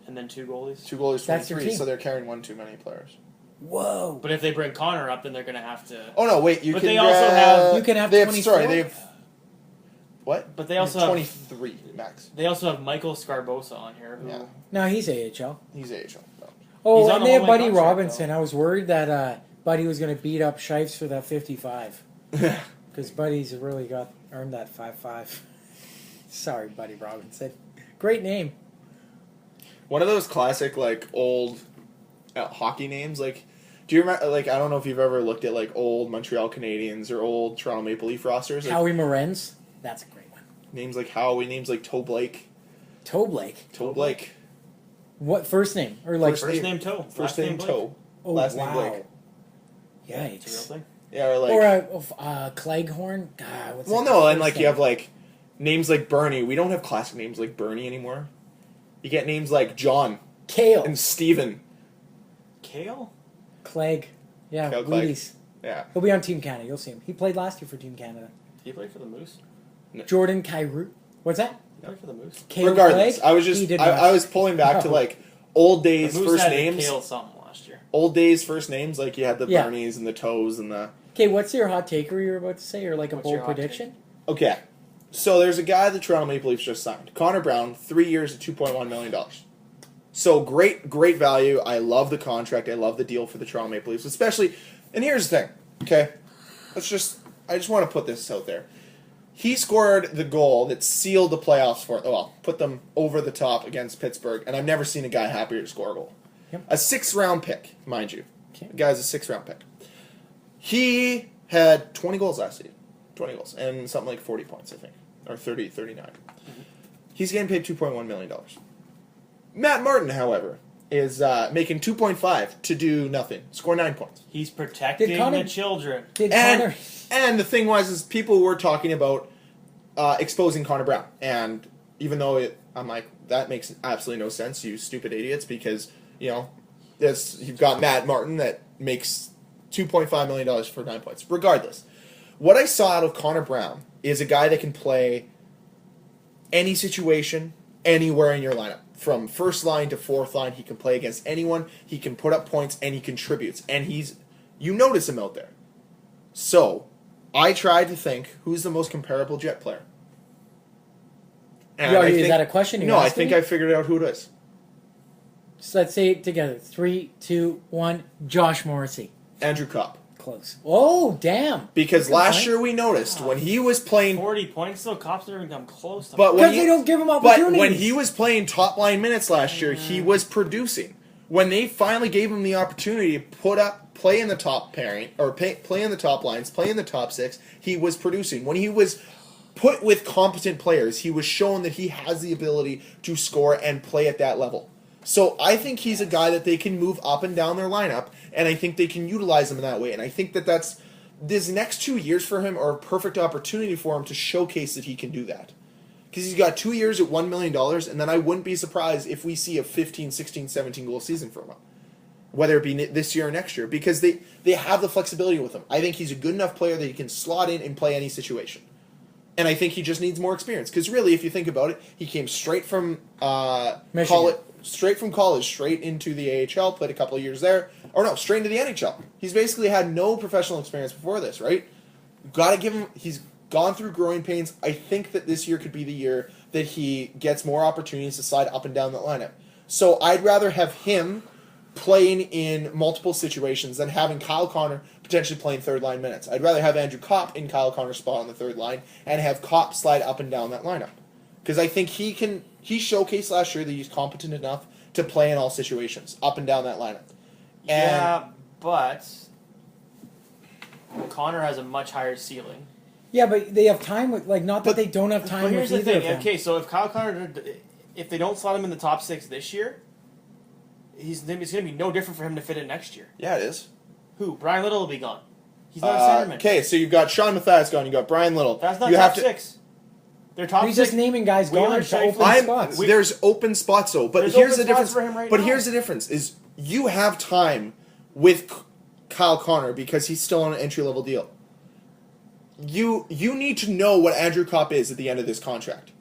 [SPEAKER 5] and then two goalies.
[SPEAKER 4] two goalies,
[SPEAKER 3] That's your
[SPEAKER 4] 23.
[SPEAKER 3] team.
[SPEAKER 4] So they're carrying one too many players.
[SPEAKER 3] Whoa.
[SPEAKER 5] But if they bring Connor up, then they're going to have to.
[SPEAKER 4] Oh no! Wait, you
[SPEAKER 5] But
[SPEAKER 4] can.
[SPEAKER 5] they also have-
[SPEAKER 3] You can have
[SPEAKER 4] They
[SPEAKER 3] 24?
[SPEAKER 4] sorry, they have. What?
[SPEAKER 5] But they also have
[SPEAKER 4] 23 max.
[SPEAKER 5] They also have Michael Scarbosa on here. Who,
[SPEAKER 4] Yeah,
[SPEAKER 3] No, he's AHL.
[SPEAKER 4] he's AHL. No.
[SPEAKER 3] Oh,
[SPEAKER 5] He's on
[SPEAKER 3] and
[SPEAKER 5] a
[SPEAKER 3] they have
[SPEAKER 5] one-way
[SPEAKER 3] Buddy
[SPEAKER 5] contract,
[SPEAKER 3] Robinson. I was worried that Buddy was going to beat up Shifes for that 55. Because Buddy's really earned that 5.5. Sorry, Buddy Robinson. Great name.
[SPEAKER 4] One of those classic like old hockey names. Like, do you remember? Like, I don't know if you've ever looked at like old Montreal Canadiens or old Toronto Maple Leaf rosters. Like,
[SPEAKER 3] Howie Morenz. That's a great one.
[SPEAKER 4] names like Howie, names like Toe Blake.
[SPEAKER 3] Toe Blake.
[SPEAKER 4] Toe Blake.
[SPEAKER 3] What first name? Or like
[SPEAKER 5] First name Toe.
[SPEAKER 4] First
[SPEAKER 5] last
[SPEAKER 4] name
[SPEAKER 5] Blake.
[SPEAKER 4] Toe.
[SPEAKER 3] Oh,
[SPEAKER 4] last
[SPEAKER 3] wow.
[SPEAKER 4] name Blake.
[SPEAKER 5] It's a real
[SPEAKER 3] Yikes.
[SPEAKER 5] thing.
[SPEAKER 4] Yeah, or like.
[SPEAKER 3] Or Cleghorn. God, what's
[SPEAKER 4] well,
[SPEAKER 3] that
[SPEAKER 4] no, and
[SPEAKER 3] first
[SPEAKER 4] like you
[SPEAKER 3] name?
[SPEAKER 4] have like names like Bernie. We don't have classic names like Bernie anymore. You get names like John
[SPEAKER 3] Kale.
[SPEAKER 4] and Steven.
[SPEAKER 5] Kale?
[SPEAKER 3] Clegg. Yeah,
[SPEAKER 4] Kale Clegg.
[SPEAKER 3] Wheaties.
[SPEAKER 4] Yeah.
[SPEAKER 3] He'll be on Team Canada. You'll see him. He played last year for Team Canada.
[SPEAKER 5] Did he play for the Moose?
[SPEAKER 3] Jordan Kyrou. What's that?
[SPEAKER 5] He played for the Moose.
[SPEAKER 3] Kale
[SPEAKER 4] Regardless,
[SPEAKER 3] Clegg?
[SPEAKER 4] I was just
[SPEAKER 3] He did
[SPEAKER 4] I
[SPEAKER 3] not.
[SPEAKER 4] was pulling back to
[SPEAKER 3] No.
[SPEAKER 4] like old
[SPEAKER 5] The
[SPEAKER 4] days
[SPEAKER 5] Moose
[SPEAKER 4] first
[SPEAKER 5] had
[SPEAKER 4] names.
[SPEAKER 5] Kale something last year.
[SPEAKER 4] Old days first names like you had the
[SPEAKER 3] Yeah.
[SPEAKER 4] Bernies and the Toes and the.
[SPEAKER 3] Okay, what's your hot taker you were about to say, or like a
[SPEAKER 5] What's
[SPEAKER 3] bold
[SPEAKER 5] your hot
[SPEAKER 3] prediction?
[SPEAKER 4] Okay, so there's a guy the Toronto Maple Leafs just signed, Connor Brown, 3 years at $2.1 million. So great value. I love the contract. I love the deal for the Toronto Maple Leafs, especially. And here's the thing, okay? I just want to put this out there. He scored the goal that sealed the playoffs put them over the top against Pittsburgh, and I've never seen a guy happier to score a goal.
[SPEAKER 3] Yep.
[SPEAKER 4] A 6th-round pick, mind you.
[SPEAKER 3] Okay.
[SPEAKER 4] The guy's a 6th-round pick. He had 20 goals last season. 20 goals. And something like 40 points, I think. Or 30, 39. He's getting paid $2.1 million. Matt Martin, however, is making 2.5 to do nothing. Score 9 points.
[SPEAKER 5] He's protecting
[SPEAKER 3] Did Connor-
[SPEAKER 5] the children.
[SPEAKER 3] Did Connor?
[SPEAKER 4] And the thing was, is people were talking about exposing Connor Brown. And even though I'm like, that makes absolutely no sense, you stupid idiots, because, you know, you've got Matt Martin that makes $2.5 million for 9 points. Regardless, what I saw out of Connor Brown is a guy that can play any situation, anywhere in your lineup. From first line to fourth line, he can play against anyone, he can put up points, and he contributes. And you notice him out there. So, I tried to think, who's the most comparable Jet player? And
[SPEAKER 3] Yo,
[SPEAKER 4] I
[SPEAKER 3] is
[SPEAKER 4] think-
[SPEAKER 3] that a question you're
[SPEAKER 4] No, I
[SPEAKER 3] asking
[SPEAKER 4] think
[SPEAKER 3] me?
[SPEAKER 4] I figured out who it is.
[SPEAKER 3] So let's say it together. 3, 2, 1. Josh Morrissey.
[SPEAKER 4] Andrew Copp.
[SPEAKER 3] Close. Oh, damn.
[SPEAKER 4] Because
[SPEAKER 3] Good
[SPEAKER 4] last
[SPEAKER 3] point.
[SPEAKER 4] year we noticed when he was playing,
[SPEAKER 5] 40 points, though. Cops never come close to
[SPEAKER 4] but when
[SPEAKER 3] Because they don't give him
[SPEAKER 4] but
[SPEAKER 3] opportunities.
[SPEAKER 4] when he was playing top line minutes last year, he was producing. When they finally gave him the opportunity to play in the top pairing or play in the top lines, play in the top six, he was producing. When he was put with competent players, he was shown that he has the ability to score and play at that level. So I think he's a guy that they can move up and down their lineup, and I think they can utilize him in that way. And I think that's this next 2 years for him are a perfect opportunity for him to showcase that he can do that. Because he's got 2 years at $1 million, and then I wouldn't be surprised if we see a 15, 16, 17 goal season from him. Whether it be this year or next year. Because they have the flexibility with him. I think he's a good enough player that he can slot in and play any situation. And I think he just needs more experience. Because really, if you think about it, he came straight from college, straight into the AHL, played a couple of years there. Or no, straight into the NHL. He's basically had no professional experience before this, right? Got to give him... He's gone through growing pains. I think that this year could be the year that he gets more opportunities to slide up and down the lineup. So I'd rather have him playing in multiple situations than having Kyle Connor potentially playing third-line minutes. I'd rather have Andrew Copp in Kyle Connor's spot on the third line and have Copp slide up and down that lineup. Because I think he showcased last year that he's competent enough to play in all situations, up and down that lineup.
[SPEAKER 5] Yeah, but Connor has a much higher ceiling.
[SPEAKER 3] Yeah, but they have time with not that they don't have time with either of them.
[SPEAKER 5] Okay, so if Kyle Connor, if they don't slot him in the top 6 this year, it's going to be no different for him to fit in next year.
[SPEAKER 4] Yeah, it is.
[SPEAKER 5] Who? Brian Little will be gone. He's not a centerman.
[SPEAKER 4] Okay, so you've got Sean Matthias gone. You've got Brian Little.
[SPEAKER 5] That's not top 6. They're top
[SPEAKER 3] He's
[SPEAKER 5] 6.
[SPEAKER 3] just naming guys gone to open spots.
[SPEAKER 4] There's open spots though, but
[SPEAKER 5] There's
[SPEAKER 4] here's
[SPEAKER 5] open
[SPEAKER 4] the difference.
[SPEAKER 5] spots for him right
[SPEAKER 4] but
[SPEAKER 5] now.
[SPEAKER 4] here's the difference: is you have time with Kyle Connor because he's still on an entry level deal. You need to know what Andrew Copp is at the end of this contract.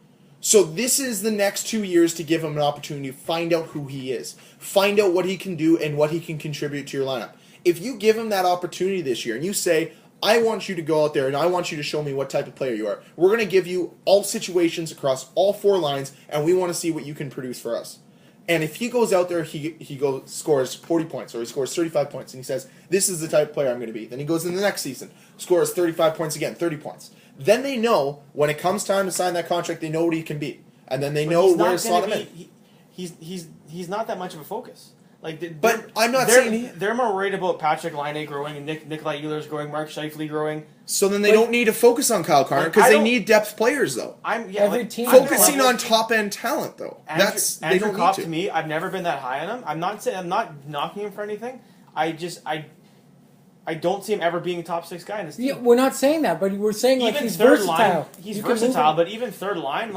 [SPEAKER 4] So this is the next 2 years to give him an opportunity to find out who he is, find out what he can do and what he can contribute to your lineup. If you give him that opportunity this year and you say, I want you to go out there and I want you to show me what type of player you are, we're going to give you all situations across all 4 lines and we want to see what you can produce for us. And if he goes out there, he scores 40 points or he scores 35 points and he says, this is the type of player I'm going to be. Then he goes in the next season, scores 35 points again, 30 points. Then they know when it comes time to sign that contract, they know what he can be. And then they know where to slot him in.
[SPEAKER 5] He's not that much of a focus.
[SPEAKER 4] But I'm not saying
[SPEAKER 5] they're more worried about Patrick Laine growing and Nikolai Ehlers growing, Mark Scheifele growing.
[SPEAKER 4] So then they don't need to focus on Kyle Connor because they need depth players though.
[SPEAKER 3] Every team
[SPEAKER 4] focusing on top end talent though.
[SPEAKER 5] Andrew Copp to me, I've never been that high on him. I'm not knocking him for anything. I don't see him ever being a top 6 guy in this team.
[SPEAKER 3] Yeah, we're not saying that, but we're saying
[SPEAKER 5] even
[SPEAKER 3] he's
[SPEAKER 5] third
[SPEAKER 3] versatile.
[SPEAKER 5] Line, he's versatile, but even third line,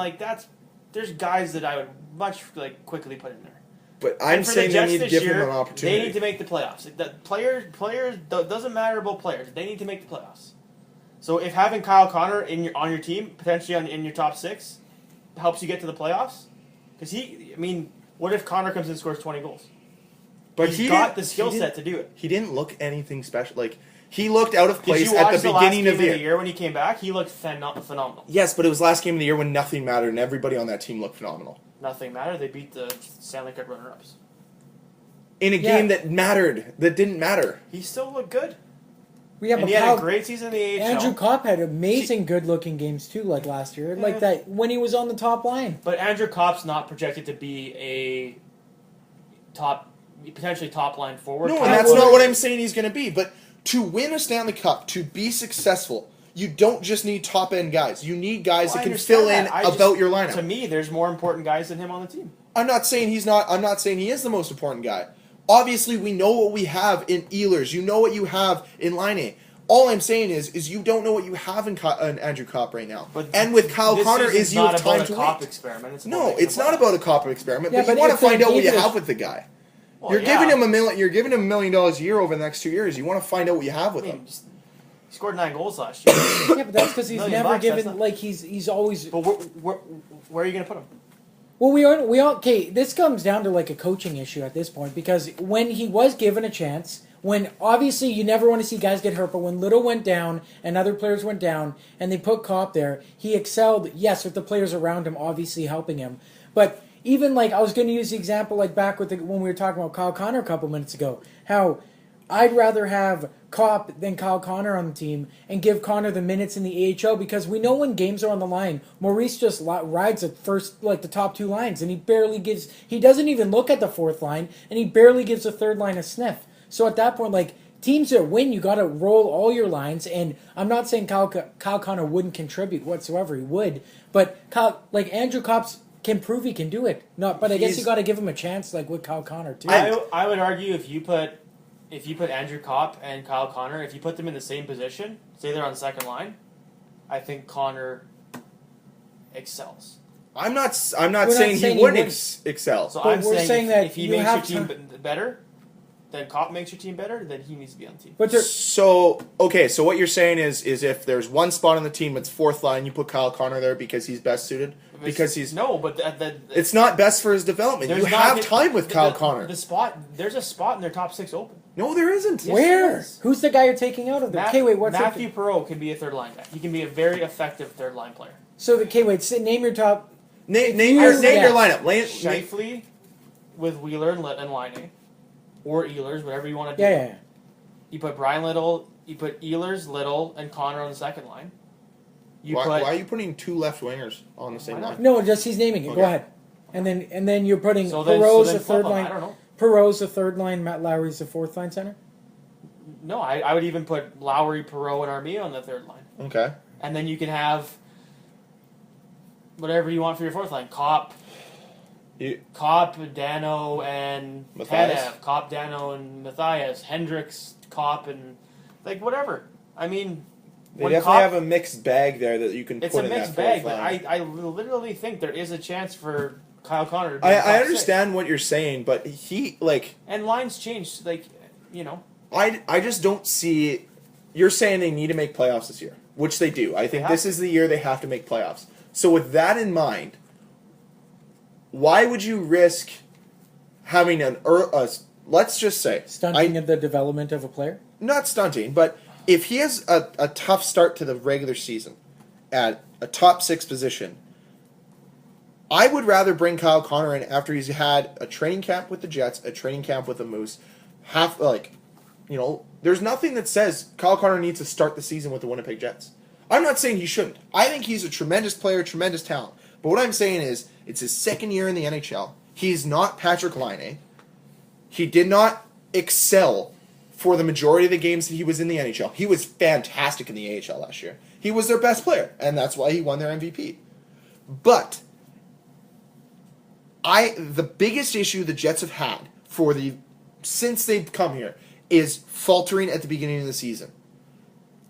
[SPEAKER 5] there's guys that I would much quickly put in there.
[SPEAKER 4] But I'm saying they need to give him an opportunity.
[SPEAKER 5] They need to make the playoffs. The players doesn't matter about players. They need to make the playoffs. So if having Kyle Connor on your team, potentially in your top 6, helps you get to the playoffs, because what if Connor comes in and scores 20 goals? But he's got the skill set to do it.
[SPEAKER 4] He didn't look anything special. He looked out of place at the beginning of the
[SPEAKER 5] year when he came back. He looked phenomenal.
[SPEAKER 4] Yes, but it was last game of the year when nothing mattered and everybody on that team looked phenomenal.
[SPEAKER 5] Nothing mattered. They beat the Stanley Cup runner-ups.
[SPEAKER 4] In a game that mattered, that didn't matter.
[SPEAKER 5] He still looked good.
[SPEAKER 3] He had
[SPEAKER 5] a great season in the AHL.
[SPEAKER 3] Andrew Copp had amazing good-looking games too, like last year, like that when he was on the top line.
[SPEAKER 5] But Andrew Kopp's not projected to be a potentially top line forward.
[SPEAKER 4] No, and that's not what I'm saying he's going to be. But to win a Stanley Cup, to be successful, you don't just need top end guys. You need guys that can fill in about your lineup.
[SPEAKER 5] To me, there's more important guys than him on the team.
[SPEAKER 4] I'm not saying he's not. I'm not saying he is the most important guy. Obviously, we know what we have in Ehlers. You know what you have in Laine. All I'm saying is you don't know what you have in Andrew Copp right now. And with Kyle Connor, you have time to wait.
[SPEAKER 5] Experiment.
[SPEAKER 4] It's not about a Copp experiment. But you want to find out what you have with the guy. Well, you're giving him You're giving him $1 million a year over the next 2 years. You want to find out what you have with him.
[SPEAKER 5] He scored 9 goals last year.
[SPEAKER 3] Yeah, but that's because he's never given he's always.
[SPEAKER 5] But where are you going to put him?
[SPEAKER 3] Well, we all okay. This comes down to a coaching issue at this point because when he was given a chance, when obviously you never want to see guys get hurt, but when Little went down and other players went down and they put Copp there, he excelled. Yes, with the players around him, obviously helping him, but. Even I was going to use the example back with when we were talking about Kyle Connor a couple minutes ago, how I'd rather have Copp than Kyle Connor on the team and give Connor the minutes in the AHL because we know when games are on the line, Maurice just rides at first the top 2 lines and he doesn't even look at the 4th line and he barely gives the 3rd line a sniff. So at that point, teams that win, you got to roll all your lines. And I'm not saying Kyle Connor wouldn't contribute whatsoever, he would, but Andrew Copp's can prove he can do it. But I guess you got to give him a chance, with Kyle Connor too.
[SPEAKER 5] I would argue if if you put Andrew Copp and Kyle Connor, if you put them in the same position, say they're on the second line, I think Connor excels.
[SPEAKER 4] I'm not
[SPEAKER 3] not
[SPEAKER 4] saying
[SPEAKER 3] saying
[SPEAKER 4] he
[SPEAKER 3] he
[SPEAKER 4] wouldn't
[SPEAKER 3] wouldn't.
[SPEAKER 4] excel.
[SPEAKER 5] So
[SPEAKER 3] But
[SPEAKER 5] I'm
[SPEAKER 3] we're
[SPEAKER 5] saying,
[SPEAKER 3] saying that
[SPEAKER 5] if he
[SPEAKER 3] you
[SPEAKER 5] makes your
[SPEAKER 3] have
[SPEAKER 5] team
[SPEAKER 3] to-
[SPEAKER 5] better, then Copp makes your team better, then he needs to be on the team.
[SPEAKER 3] But there,
[SPEAKER 4] So what you're saying is if there's one spot on the team that's fourth line, you put Kyle Connor there because he's best suited? Because he's
[SPEAKER 5] no, but
[SPEAKER 4] it's not best for his development. You
[SPEAKER 5] there's not-
[SPEAKER 4] have time with Kyle Connor.
[SPEAKER 5] There's a spot in their top 6 open.
[SPEAKER 4] No, there isn't.
[SPEAKER 5] Yes,
[SPEAKER 3] where?
[SPEAKER 5] there is.
[SPEAKER 3] Who's the guy you're taking out of there? Okay, wait, what's
[SPEAKER 5] Matthew
[SPEAKER 3] it?
[SPEAKER 5] Perreault can be a third line guy. He can be a very effective third line player.
[SPEAKER 3] So, okay, wait, name your top.
[SPEAKER 4] Name
[SPEAKER 3] you-
[SPEAKER 4] your
[SPEAKER 3] yeah.
[SPEAKER 4] lineup.
[SPEAKER 5] Scheifele with Wheeler and Line, or Ehlers, whatever you want to do.
[SPEAKER 3] Yeah.
[SPEAKER 5] You put Brian Little, you put Ehlers, Little, and Connor on the second line.
[SPEAKER 4] Why are you putting two left wingers on the same
[SPEAKER 5] Why not?
[SPEAKER 4] line?
[SPEAKER 3] No, just he's naming it.
[SPEAKER 4] Okay.
[SPEAKER 3] Go ahead. And then you're putting
[SPEAKER 5] So
[SPEAKER 3] Perreault's
[SPEAKER 5] then
[SPEAKER 3] a third
[SPEAKER 5] flip 'em.
[SPEAKER 3] line.
[SPEAKER 5] I don't know.
[SPEAKER 3] Perreault's a third line. Matt Lowry's a fourth line center.
[SPEAKER 5] No, I would even put Lowry, Perreault, and Armia on the third line.
[SPEAKER 4] Okay.
[SPEAKER 5] And then you can have whatever you want for your fourth line. Copp, Dano, and
[SPEAKER 4] Matthias?
[SPEAKER 5] Tanev. Copp, Dano, and Matthias. Hendricks, Copp, and whatever. I mean,
[SPEAKER 4] They
[SPEAKER 5] when
[SPEAKER 4] definitely
[SPEAKER 5] Copp-
[SPEAKER 4] have a mixed bag there that you can
[SPEAKER 5] it's
[SPEAKER 4] put
[SPEAKER 5] a
[SPEAKER 4] in that
[SPEAKER 5] mixed
[SPEAKER 4] fourth
[SPEAKER 5] bag, but
[SPEAKER 4] line.
[SPEAKER 5] I literally think there is a chance for Kyle Connor to be
[SPEAKER 4] I
[SPEAKER 5] in the top
[SPEAKER 4] understand what you're saying, but he
[SPEAKER 5] six. And lines change,
[SPEAKER 4] I just don't see. You're saying they need to make playoffs this year, which they do. I think
[SPEAKER 5] have
[SPEAKER 4] this
[SPEAKER 5] to.
[SPEAKER 4] is the year they have to make playoffs. So with that in mind, why would you risk having let's just say
[SPEAKER 3] Stunting of the development of a player.
[SPEAKER 4] not stunting, but if he has a tough start to the regular season at a top 6 position, I would rather bring Kyle Connor in after he's had a training camp with the Jets, a training camp with the Moose. There's nothing that says Kyle Connor needs to start the season with the Winnipeg Jets. I'm not saying he shouldn't. I think he's a tremendous player, tremendous talent. But what I'm saying is, it's his second year in the NHL. He's not Patrick Laine. He did not excel for the majority of the games that he was in the NHL. He was fantastic in the AHL last year. He was their best player, and that's why he won their MVP. But the biggest issue the Jets have had since they've come here is faltering at the beginning of the season.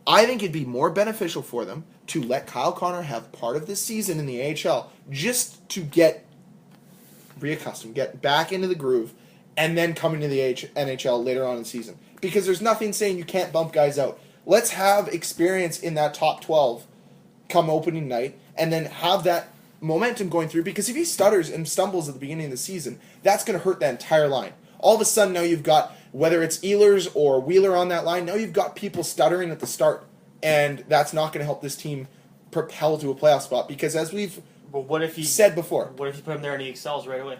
[SPEAKER 4] I think it'd be more beneficial for them to let Kyle Connor have part of this season in the AHL just to get reaccustomed, get back into the groove, and then come into the NHL later on in the season. Because there's nothing saying you can't bump guys out. Let's have experience in that top 12 come opening night, and then have that momentum going through. Because if he stutters and stumbles at the beginning of the season, that's going to hurt that entire line. All of a sudden now you've got, whether it's Ehlers or Wheeler on that line, now you've got people stuttering at the start. And that's not going to help this team propel to a playoff spot. Because as we've said before.
[SPEAKER 5] What if you put him there and he excels right away?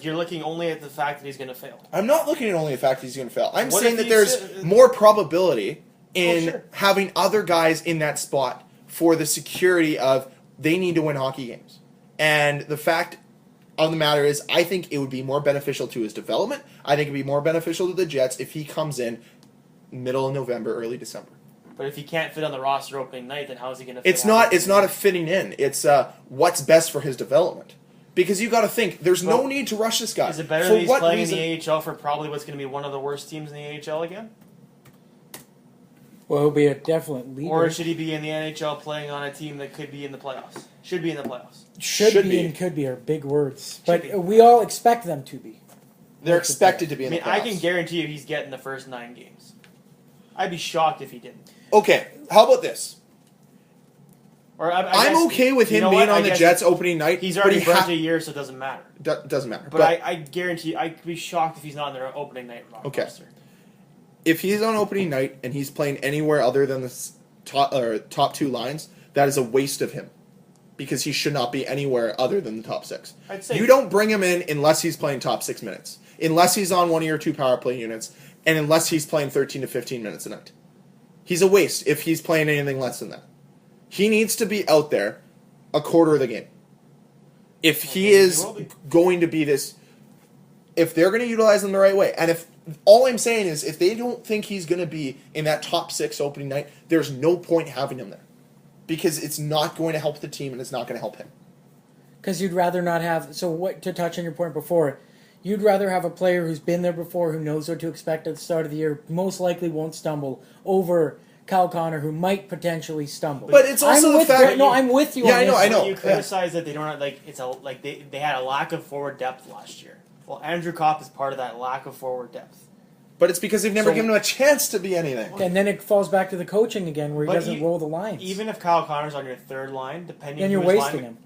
[SPEAKER 5] You're looking only at the fact that he's going to fail.
[SPEAKER 4] I'm not looking at only the fact that he's going to fail. I'm
[SPEAKER 5] What
[SPEAKER 4] saying
[SPEAKER 5] if
[SPEAKER 4] that there's more probability in having other guys in that spot for the security of they need to win hockey games. And the fact of the matter is, I think it would be more beneficial to his development. I think it would be more beneficial to the Jets if he comes in middle of November, early December.
[SPEAKER 5] But if he can't fit on the roster opening night, then how is he going to fit?
[SPEAKER 4] It's not a fitting in. It's what's best for his development. Because you got to think, there's no need to rush this guy.
[SPEAKER 5] Is it better that he's playing in the AHL for probably what's going to be one of the worst teams in the AHL again?
[SPEAKER 3] Well, he'll be a definite leader.
[SPEAKER 5] Or should he be in the NHL playing on a team that could be in the playoffs? Should be in the playoffs.
[SPEAKER 3] Should be and could be are big words.
[SPEAKER 5] Should
[SPEAKER 3] But
[SPEAKER 5] be.
[SPEAKER 3] we all expect them to be.
[SPEAKER 4] They're expected to be
[SPEAKER 5] I
[SPEAKER 4] in
[SPEAKER 5] mean,
[SPEAKER 4] the playoffs.
[SPEAKER 5] I can guarantee you he's getting the first 9 games. I'd be shocked if he didn't.
[SPEAKER 4] Okay, how about this?
[SPEAKER 5] Or I
[SPEAKER 4] I'm
[SPEAKER 5] guess-
[SPEAKER 4] okay with
[SPEAKER 5] you
[SPEAKER 4] him
[SPEAKER 5] know
[SPEAKER 4] being
[SPEAKER 5] what? I
[SPEAKER 4] on the
[SPEAKER 5] guess
[SPEAKER 4] Jets opening night.
[SPEAKER 5] He's
[SPEAKER 4] but
[SPEAKER 5] already
[SPEAKER 4] he
[SPEAKER 5] burnt a year, so it doesn't matter.
[SPEAKER 4] doesn't matter.
[SPEAKER 5] But I guarantee I'd be shocked if he's not in their opening night roster.
[SPEAKER 4] If he's on opening night and he's playing anywhere other than the top 2 lines, that is a waste of him. Because he should not be anywhere other than the top 6.
[SPEAKER 5] I'd say
[SPEAKER 4] You don't bring him in unless he's playing top 6 minutes. Unless he's on one of your 2 power play units. And unless he's playing 13 to 15 minutes a night. He's a waste if he's playing anything less than that. He needs to be out there a quarter of the game. If he is going to be this... If they're going to utilize him the right way, and if... All I'm saying is, if they don't think he's going to be in that top 6 opening night, there's no point having him there. Because it's not going to help the team, and it's not going to help him.
[SPEAKER 3] Because you'd rather not have... So what? To touch on your point before, You'd rather have a player who's been there before, who knows what to expect at the start of the year, most likely won't stumble, over Kyle Connor, who might potentially stumble.
[SPEAKER 4] But it's also the fact.
[SPEAKER 3] I'm with you.
[SPEAKER 4] Yeah,
[SPEAKER 3] on this.
[SPEAKER 4] I know.
[SPEAKER 5] You criticize that they don't have, they had a lack of forward depth last year. Well, Andrew Copp is part of that lack of forward depth.
[SPEAKER 4] But it's because they've never given him a chance to be anything.
[SPEAKER 3] And then it falls back to the coaching again, where he doesn't roll the lines.
[SPEAKER 5] Even if Kyle Connor's on your third line, depending,
[SPEAKER 3] then you're wasting him.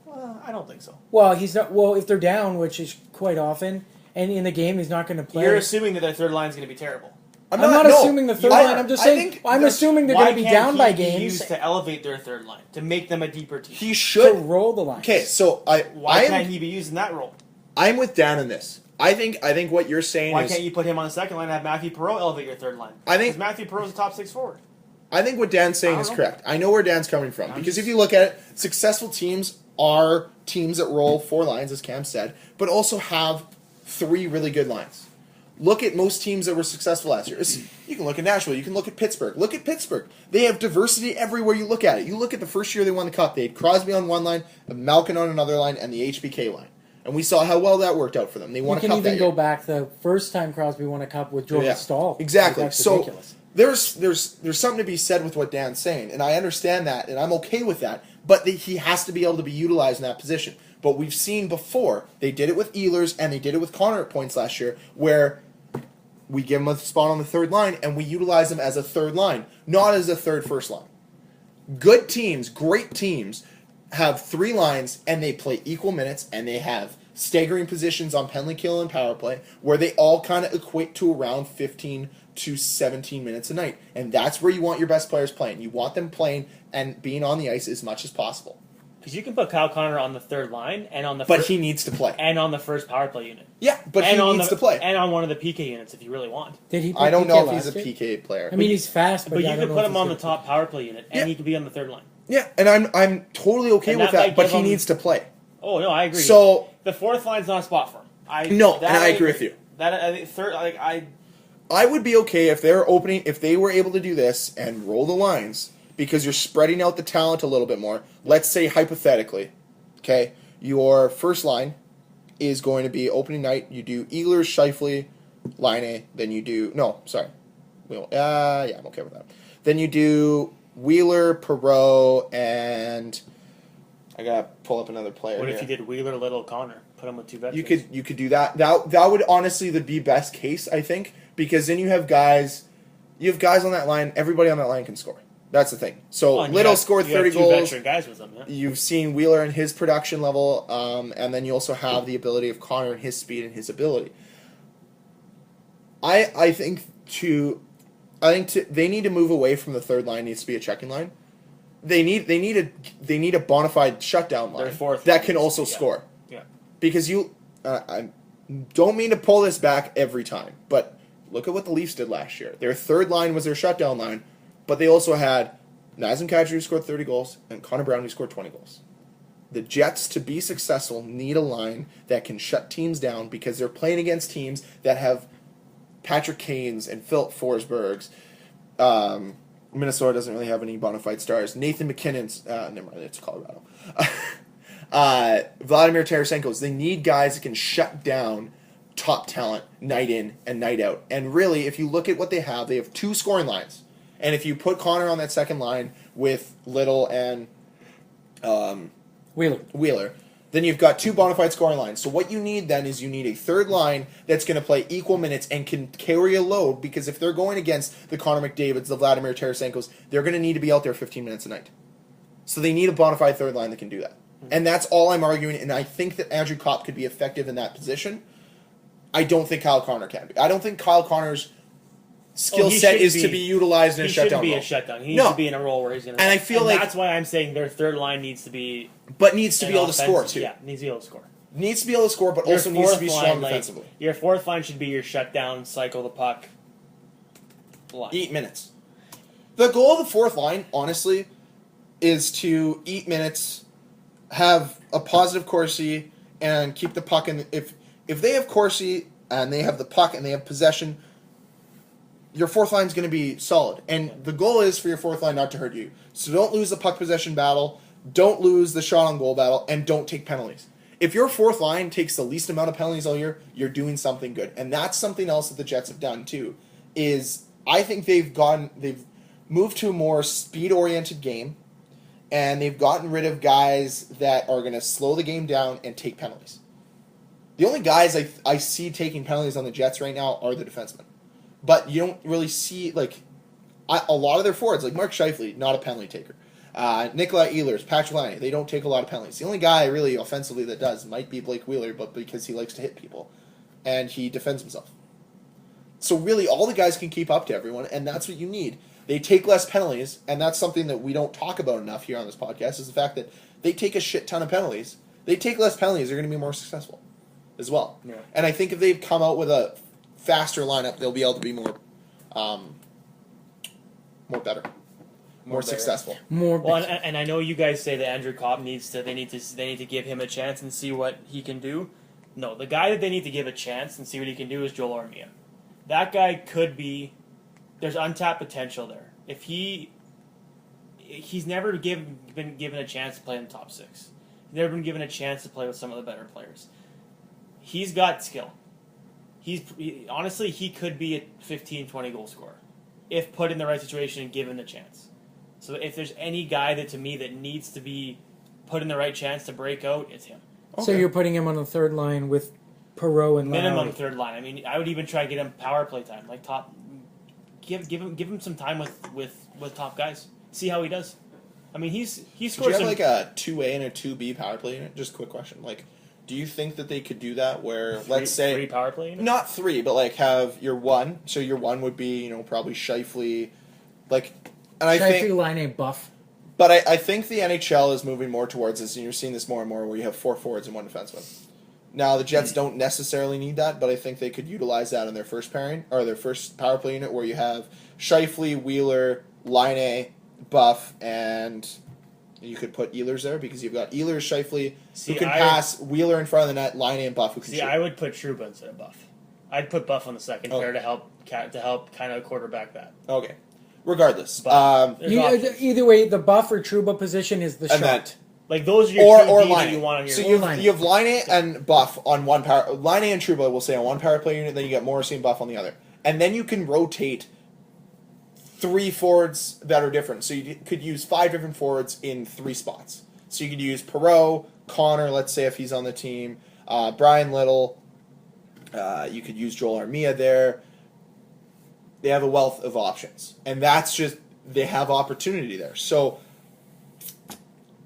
[SPEAKER 5] I don't think so.
[SPEAKER 3] Well, he's not. Well, if they're down, which is quite often, and in the game he's not going to play.
[SPEAKER 5] You're assuming that their third line is going to be terrible.
[SPEAKER 3] I'm not assuming the third line. I'm just saying. I'm assuming they're going to be down by games.
[SPEAKER 5] Be used to elevate their third line, to make them a deeper team.
[SPEAKER 4] He should
[SPEAKER 3] to roll the line.
[SPEAKER 4] Okay, so
[SPEAKER 5] why can't he be used in that role?
[SPEAKER 4] I'm with Dan in this. I think what you're saying
[SPEAKER 5] why
[SPEAKER 4] is...
[SPEAKER 5] Why can't you put him on the second line and have Matthew Perreault elevate your third line?
[SPEAKER 4] I think...
[SPEAKER 5] Because Matthew Perreault's a top 6 forward.
[SPEAKER 4] I think what Dan's saying is correct. I know where Dan's coming from. Because if you look at it, successful teams are teams that roll 4 lines, as Cam said, but also have 3 really good lines. Look at most teams that were successful last year. You can look at Nashville. You can look at Pittsburgh. Look at Pittsburgh. They have diversity everywhere you look at it. You look at the first year they won the Cup. They had Crosby on one line, Malkin on another line, and the HBK line. And we saw how well that worked out for them. They won a cup that year. You can even
[SPEAKER 3] go back the first time Crosby won a cup with Jordan Stahl.
[SPEAKER 4] Exactly.
[SPEAKER 3] That's
[SPEAKER 4] so
[SPEAKER 3] ridiculous.
[SPEAKER 4] there's something to be said with what Dan's saying, and I understand that, and I'm okay with that. But he has to be able to be utilized in that position. But we've seen before, they did it with Ehlers, and they did it with Connor at points last year, where we give him a spot on the third line, and we utilize him as a third line, not as a third first line. Good teams, great teams, have 3 lines, and they play equal minutes, and they have staggering positions on penalty kill and power play, where they all kind of equate to around 15 to 17 minutes a night. And that's where you want your best players playing. You want them playing and being on the ice as much as possible.
[SPEAKER 5] Because you can put Kyle Connor on the third line and on the
[SPEAKER 4] but he needs to play.
[SPEAKER 5] And on the first power play unit.
[SPEAKER 4] Yeah, but he needs to play.
[SPEAKER 5] And on one of the PK units if you really want.
[SPEAKER 3] Did he play
[SPEAKER 4] I don't
[SPEAKER 3] PK
[SPEAKER 4] know if he's a
[SPEAKER 3] year?
[SPEAKER 4] PK player.
[SPEAKER 3] I mean, he's fast,
[SPEAKER 5] but you could put him on the top power play unit, and he could be on the third line.
[SPEAKER 4] Yeah, and I'm totally okay with that, but he needs to play.
[SPEAKER 5] Oh no, I agree.
[SPEAKER 4] So
[SPEAKER 5] the fourth line's not a spot for him. I
[SPEAKER 4] agree with you.
[SPEAKER 5] I
[SPEAKER 4] would be okay if they were able to do this and roll the lines, because you're spreading out the talent a little bit more. Let's say hypothetically, okay, your first line is going to be opening night. You do Ehlers, Scheifele, Laine. Then you do I'm okay with that. Then you do Wheeler, Perreault, and I gotta pull up another player.
[SPEAKER 5] What if you did Wheeler, Little, Connor? Put him with 2 veterans.
[SPEAKER 4] You could do that. That would honestly be best case, I think, because then you have guys on that line. Everybody on that line can score. That's the thing. So Little scored 30 goals.
[SPEAKER 5] 2 veteran guys with them. Yeah.
[SPEAKER 4] You've seen Wheeler and his production level, and then you also have the ability of Connor and his speed and his ability. I think they need to move away from the third line. Needs to be a checking line. They need a bona fide shutdown line that can also score.
[SPEAKER 5] Yeah.
[SPEAKER 4] Because I don't mean to pull this back every time, but look at what the Leafs did last year. Their third line was their shutdown line, but they also had Nazem Kadri, who scored 30 goals, and Connor Brown, who scored 20 goals. The Jets, to be successful, need a line that can shut teams down, because they're playing against teams that have Patrick Kane's and Philip Forsberg's. Minnesota doesn't really have any bona fide stars. Nathan McKinnon's. Never mind, it's Colorado. Vladimir Tarasenko's. They need guys that can shut down top talent night in and night out. And really, if you look at what they have 2 scoring lines. And if you put Connor on that second line with Little and Wheeler, then you've got 2 bona fide scoring lines. So what you need then is you need a third line that's going to play equal minutes and can carry a load, because if they're going against the Connor McDavids, the Vladimir Tarasenko's, they're going to need to be out there 15 minutes a night. So they need a bona fide third line that can do that. And that's all I'm arguing, and I think that Andrew Copp could be effective in that position. I don't think Kyle Connor can be. I don't think Kyle Connor's skill set is to be utilized in a shutdown role.
[SPEAKER 5] He shouldn't be a shutdown. He needs to be in a role where he's going to...
[SPEAKER 4] And I feel like...
[SPEAKER 5] that's why I'm saying their third line needs to be...
[SPEAKER 4] But needs to be able to score, too.
[SPEAKER 5] Yeah, needs to be able to score.
[SPEAKER 4] Needs to be able to score, but also needs to be strong defensively.
[SPEAKER 5] Your fourth line should be your shutdown, cycle the puck line.
[SPEAKER 4] Eat minutes. The goal of the fourth line, honestly, is to eat minutes, have a positive Corsi, and keep the puck in... If they have Corsi, and they have the puck, and they have possession... your fourth line is going to be solid. And the goal is for your fourth line not to hurt you. So don't lose the puck possession battle, don't lose the shot on goal battle, and don't take penalties. If your fourth line takes the least amount of penalties all year, you're doing something good. And that's something else that the Jets have done too. Is I think they've moved to a more speed-oriented game, and they've gotten rid of guys that are going to slow the game down and take penalties. The only guys I see taking penalties on the Jets right now are the defensemen. But you don't really see, a lot of their forwards, like Mark Scheifele, not a penalty taker. Nikolai Ehlers, Patrick Laine, they don't take a lot of penalties. The only guy really offensively that does might be Blake Wheeler, but because he likes to hit people. And he defends himself. So really, all the guys can keep up to everyone, and that's what you need. They take less penalties, and that's something that we don't talk about enough here on this podcast, is the fact that they take a shit ton of penalties. They take less penalties, they're going to be more successful as well.
[SPEAKER 5] Yeah.
[SPEAKER 4] And I think if they come out with a faster lineup, they'll be able to be more better. More successful.
[SPEAKER 5] Well, and I know you guys say that Andrew Copp they need to give him a chance and see what he can do. No, the guy that they need to give a chance and see what he can do is Joel Armia. That guy could be. There's untapped potential there. If he's never been given a chance to play in the top six. He's never been given a chance to play with some of the better players. He's got skill. Honestly, he could be a 15, 20 goal scorer if put in the right situation and given the chance. So if there's any guy that to me that needs to be put in the right chance to break out, it's him.
[SPEAKER 3] Okay. So you're putting him on the third line with Perreault and
[SPEAKER 5] minimum
[SPEAKER 3] Lowry.
[SPEAKER 5] third line. I mean, I would even try to get him power play time, like top. Give him some time with top guys. See how he does. I mean, he scores.
[SPEAKER 4] Do you have a 2A and a 2B power play unit? Just a quick question. Do you think that they could do that where, let's say...
[SPEAKER 5] 3 power play units?
[SPEAKER 4] Not 3, but have your 1. So your 1 would be, probably Scheifele.
[SPEAKER 3] Scheifele, Laine, Buff.
[SPEAKER 4] But I think the NHL is moving more towards this, and you're seeing this more and more, where you have 4 forwards and 1 defenseman. Now, the Jets don't necessarily need that, but I think they could utilize that in their first pairing, or their first power play unit, where you have Scheifele, Wheeler, Laine, Buff, and... You could put Ehlers there because you've got Ehlers, Scheifele, who can pass, Wheeler in front of the net, Laine and Buff who can shoot.
[SPEAKER 5] I would put Trouba instead of Buff. I'd put Buff on the second pair to help kind of quarterback that.
[SPEAKER 4] Okay. Regardless.
[SPEAKER 3] Either way, the Buff or Trouba position is the shot.
[SPEAKER 5] Those are your two
[SPEAKER 4] Laine.
[SPEAKER 5] that you want on your
[SPEAKER 4] So you have Laine and Buff on one power. Laine and Trouba, we'll say, on one power play unit, then you get Morrissey and Buff on the other. And then you can rotate 3 forwards that are different. So you could use 5 different forwards in 3 spots. So you could use Perreault, Connor, let's say if he's on the team, Brian Little. You could use Joel Armia there. They have a wealth of options. And that's just, they have opportunity there. So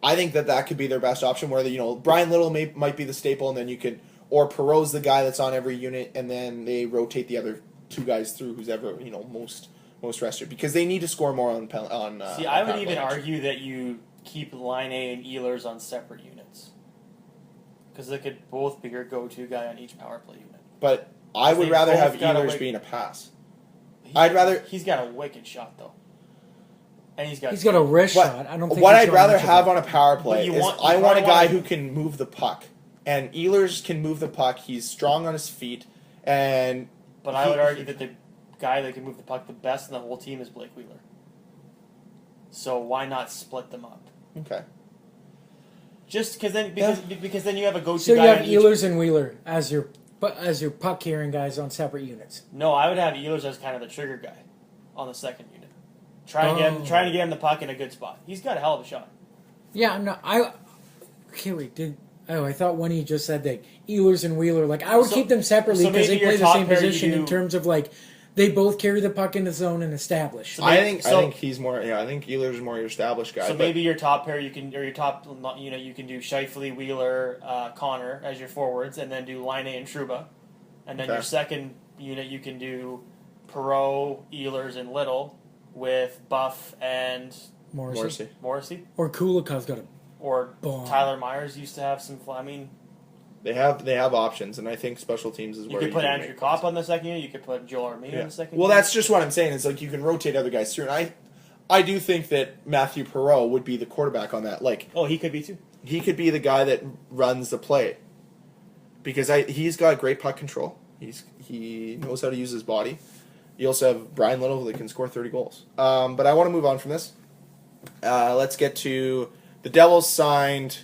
[SPEAKER 4] I think that could be their best option where, Brian Little might be the staple, and then you could, or Perreault's the guy that's on every unit, and then they rotate the other 2 guys through who's ever, most rested, because they need to score more on. See,
[SPEAKER 5] I would even argue that you keep Laine and Ehlers on separate units, because they could both be your go-to guy on each power play unit.
[SPEAKER 4] But I would rather have Ehlers being a pass.
[SPEAKER 5] He's got a wicked shot though, and he's got
[SPEAKER 3] a wrist shot. I don't think
[SPEAKER 4] what I'd rather have on a power play is
[SPEAKER 5] I
[SPEAKER 4] want a guy who can move the puck, and Ehlers can move the puck. He's strong on his feet, and
[SPEAKER 5] I would argue that the guy that can move the puck the best in the whole team is Blake Wheeler. So why not split them up?
[SPEAKER 4] Okay.
[SPEAKER 5] Just because then you have a go-to
[SPEAKER 3] so
[SPEAKER 5] guy.
[SPEAKER 3] So you have Ehlers and Wheeler as your puck carrying guys on separate units.
[SPEAKER 5] No, I would have Ehlers as kind of the trigger guy on the second unit, trying to get him the puck in a good spot. He's got a hell of a shot.
[SPEAKER 3] Yeah, no, I thought when he just said that Ehlers and Wheeler, I would keep them separately because they play the same position in terms of they both carry the puck in the zone and establish.
[SPEAKER 4] I think he's more. Yeah, I think Ehlers is more your established guy.
[SPEAKER 5] So maybe your top pair you can do Scheifele, Wheeler, Connor as your forwards, and then do Laine and Trouba, and then your second unit you can do Perreault, Ehlers, and Little with Buff and
[SPEAKER 3] Morrissey.
[SPEAKER 5] Or
[SPEAKER 3] Kulikov's got a bomb.
[SPEAKER 5] Tyler Myers used to have some.
[SPEAKER 4] They have options, and I think special teams is where
[SPEAKER 5] you could put Andrew Copp on the second unit. You could put Joel Armia on the second.
[SPEAKER 4] Well,
[SPEAKER 5] unit.
[SPEAKER 4] that's just what I'm saying. It's you can rotate other guys through, and I do think that Matthew Perreault would be the quarterback on that.
[SPEAKER 5] He could be too.
[SPEAKER 4] He could be the guy that runs the play, because he's got great puck control. He knows how to use his body. You also have Brian Little that can score 30 goals. But I want to move on from this. Let's get to the Devils signed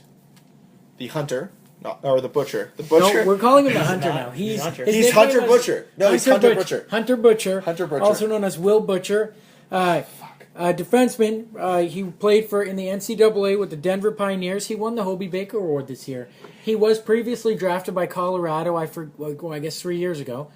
[SPEAKER 4] the Hunter No, or the Butcher. The Butcher.
[SPEAKER 3] No, we're calling him the
[SPEAKER 5] He's
[SPEAKER 3] Hunter
[SPEAKER 5] not.
[SPEAKER 3] now.
[SPEAKER 5] He's Hunter.
[SPEAKER 3] his
[SPEAKER 4] He's
[SPEAKER 3] nickname
[SPEAKER 4] Hunter
[SPEAKER 3] was
[SPEAKER 4] Butcher. No, he's Hunter Butcher.
[SPEAKER 3] Hunter Butcher.
[SPEAKER 4] Hunter Butcher.
[SPEAKER 3] Also known as Will Butcher. Defenseman. He played in the NCAA with the Denver Pioneers. He won the Hobey Baker Award this year. He was previously drafted by Colorado. I guess 3 years ago.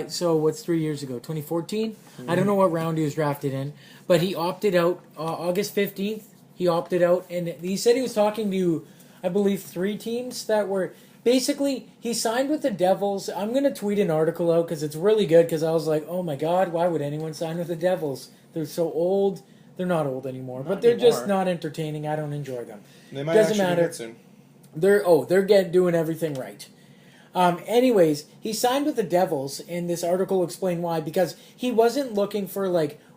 [SPEAKER 3] So what's 3 years ago? 2014. I don't know what round he was drafted in, but he opted out August 15th. He opted out, and he said he was talking to, I believe, 3 teams that were. Basically, he signed with the Devils. I'm going to tweet an article out because it's really good because I was like, oh my God, why would anyone sign with the Devils? They're so old. They're not old anymore, but they're just not entertaining. I don't enjoy them.
[SPEAKER 4] They might
[SPEAKER 3] Doesn't
[SPEAKER 4] actually
[SPEAKER 3] matter.
[SPEAKER 4] be good soon.
[SPEAKER 3] They're doing everything right. Anyways, he signed with the Devils, and this article explained why. Because he wasn't looking for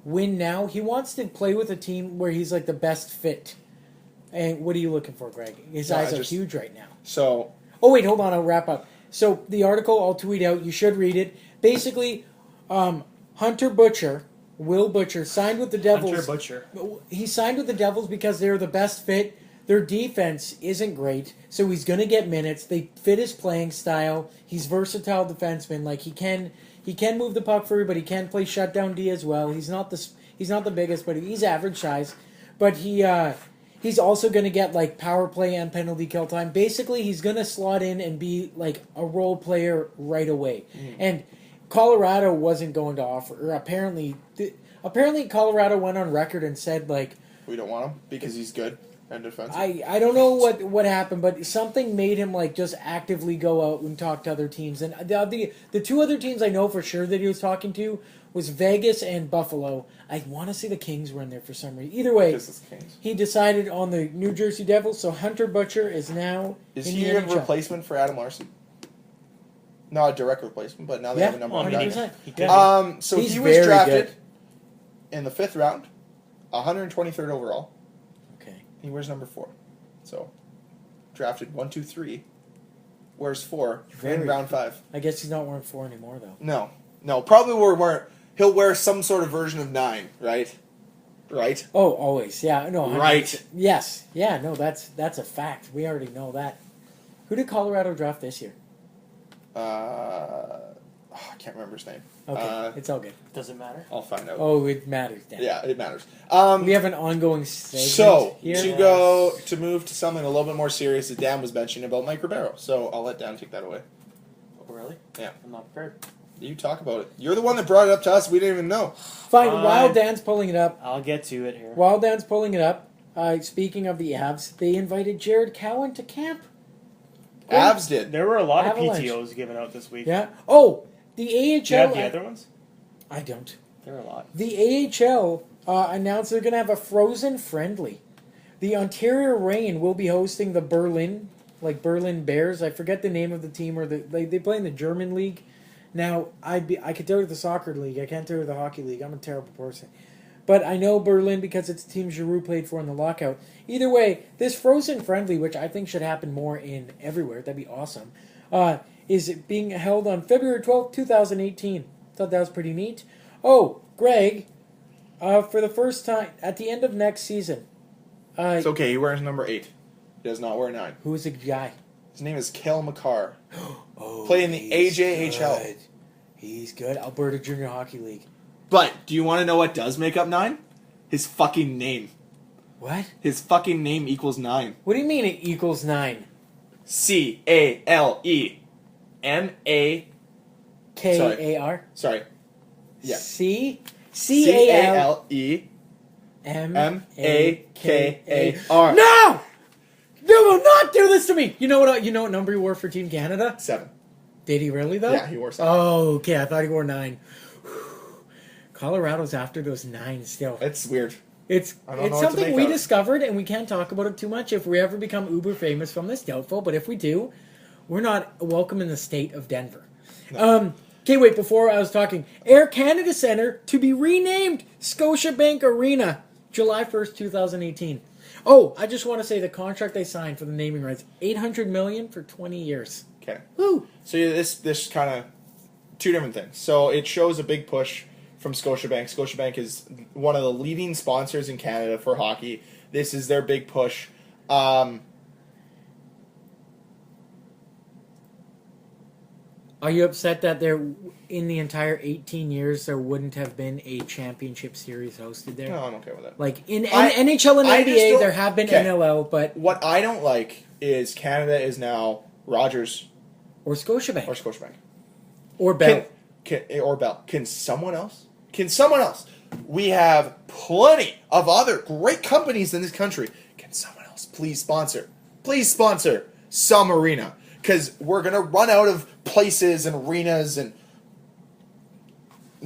[SPEAKER 3] win now. He wants to play with a team where he's the best fit. And what are you looking for, Greg? His eyes are huge right now.
[SPEAKER 4] So.
[SPEAKER 3] Oh wait, hold on. I'll wrap up. So the article I'll tweet out. You should read it. Basically, Hunter Butcher, Will Butcher, signed with the Devils.
[SPEAKER 5] Hunter Butcher.
[SPEAKER 3] He signed with the Devils because they're the best fit. Their defense isn't great, so he's going to get minutes. They fit his playing style. He's versatile defenseman. He can move the puck free, but he can play shutdown D as well. He's not the biggest, but he's average size. But he's also going to get power play and penalty kill time. Basically, he's going to slot in and be a role player right away. And Colorado wasn't going to offer. Or apparently Colorado went on record and said
[SPEAKER 4] We don't want him because he's good and defensive.
[SPEAKER 3] I don't know what happened, but something made him just actively go out and talk to other teams. And the 2 other teams I know for sure that he was talking to was Vegas and Buffalo. I want to see the Kings were in there for some reason. Either way, he decided on the New Jersey Devils. So Hunter Butcher is now
[SPEAKER 4] Is
[SPEAKER 3] in
[SPEAKER 4] he
[SPEAKER 3] the
[SPEAKER 4] a
[SPEAKER 3] NHL.
[SPEAKER 4] replacement for Adam Larson? Not a direct replacement, but now they have a number 1 guy.
[SPEAKER 3] 100%.
[SPEAKER 4] So
[SPEAKER 3] He's
[SPEAKER 4] he was
[SPEAKER 3] very
[SPEAKER 4] drafted
[SPEAKER 3] good.
[SPEAKER 4] in the 5th round, 123rd overall.
[SPEAKER 3] Okay.
[SPEAKER 4] He wears number 4. So, drafted 1, 2, 3. Wears 4 in round 5.
[SPEAKER 3] I guess he's not wearing 4 anymore though.
[SPEAKER 4] No. Probably he'll wear some sort of version of 9, right? Right?
[SPEAKER 3] Oh, always. Yeah. No. 100%.
[SPEAKER 4] Right.
[SPEAKER 3] Yes. Yeah. No. That's a fact. We already know that. Who did Colorado draft this year?
[SPEAKER 4] I can't remember his name.
[SPEAKER 3] Okay, it's all good.
[SPEAKER 5] Doesn't matter.
[SPEAKER 4] I'll find out.
[SPEAKER 3] Oh, it matters, Dan.
[SPEAKER 4] Yeah, it matters.
[SPEAKER 3] We have an ongoing segment
[SPEAKER 4] So,
[SPEAKER 3] here.
[SPEAKER 4] to move to something a little bit more serious that Dan was mentioning about Mike Ribeiro. So, I'll let Dan take that away.
[SPEAKER 5] Oh, really?
[SPEAKER 4] Yeah.
[SPEAKER 5] I'm not prepared.
[SPEAKER 4] You talk about it. You're the one that brought it up to us. We didn't even know.
[SPEAKER 3] Fine. While Dan's pulling it up, speaking of the Avs, they invited Jared Cowan to camp.
[SPEAKER 4] Avs did.
[SPEAKER 5] There were a lot
[SPEAKER 3] Avalanche.
[SPEAKER 5] of PTOs given out this week.
[SPEAKER 3] Yeah. Oh, the AHL.
[SPEAKER 5] Do you have the other ones?
[SPEAKER 3] I don't.
[SPEAKER 5] There were a lot.
[SPEAKER 3] The AHL announced they're going to have a frozen friendly. The Ontario Reign will be hosting the Berlin Bears. I forget the name of the team, or they play in the German league. Now, I could tell you the soccer league. I can't tell you the hockey league. I'm a terrible person. But I know Berlin because it's the team Giroux played for in the lockout. Either way, this frozen friendly, which I think should happen more in everywhere, that'd be awesome, is being held on February 12th, 2018. Thought that was pretty neat. Oh, Greg, for the first time, at the end of next season.
[SPEAKER 4] It's okay. He wears number 8. He does not wear 9.
[SPEAKER 3] Who's the guy?
[SPEAKER 4] His name is Kel McCarr.
[SPEAKER 3] Oh,
[SPEAKER 4] Play in the AJHL.
[SPEAKER 3] Good. He's good. Alberta Junior Hockey League.
[SPEAKER 4] But, do you want to know what does make up 9? His fucking name.
[SPEAKER 3] What?
[SPEAKER 4] His fucking name equals 9.
[SPEAKER 3] What do you mean it equals 9?
[SPEAKER 4] CALE
[SPEAKER 3] K-A-R?
[SPEAKER 4] Sorry. Yeah.
[SPEAKER 3] C-A-L
[SPEAKER 4] CALE-MAKAR.
[SPEAKER 3] No! You will not do this to me! You know what number he wore for Team Canada?
[SPEAKER 4] 7.
[SPEAKER 3] Did he really, though?
[SPEAKER 4] Yeah, he wore 7.
[SPEAKER 3] Oh, okay. I thought he wore 9. Colorado's after those 9 still.
[SPEAKER 4] It's weird.
[SPEAKER 3] It's
[SPEAKER 4] I don't know what to
[SPEAKER 3] something
[SPEAKER 4] make
[SPEAKER 3] we
[SPEAKER 4] of it.
[SPEAKER 3] discovered, and we can't talk about it too much if we ever become uber famous from this. Doubtful, but if we do, we're not welcome in the state of Denver. Okay, wait, before I was talking, Air Canada Centre to be renamed Scotiabank Arena, July 1st, 2018. Oh, I just want to say the contract they signed for the naming rights, $800 million for 20 years.
[SPEAKER 4] Okay.
[SPEAKER 3] Woo!
[SPEAKER 4] So yeah, this kind of 2 different things. So it shows a big push from Scotiabank. Scotiabank is one of the leading sponsors in Canada for hockey. This is their big push.
[SPEAKER 3] Are you upset that there, in the entire 18 years, there wouldn't have been a championship series hosted there?
[SPEAKER 4] No, I'm okay with that.
[SPEAKER 3] Like in
[SPEAKER 4] I-
[SPEAKER 3] NHL and
[SPEAKER 4] I just
[SPEAKER 3] NBA,
[SPEAKER 4] don't-
[SPEAKER 3] there have been
[SPEAKER 4] okay.
[SPEAKER 3] NLL, but
[SPEAKER 4] What I don't like is Canada is now Rogers
[SPEAKER 3] or Scotiabank
[SPEAKER 4] or Scotiabank.
[SPEAKER 3] or Bell.
[SPEAKER 4] Or Bell. Can someone else? We have plenty of other great companies in this country. Can someone else please sponsor? Please sponsor some arena. Because we're going to run out of places and arenas and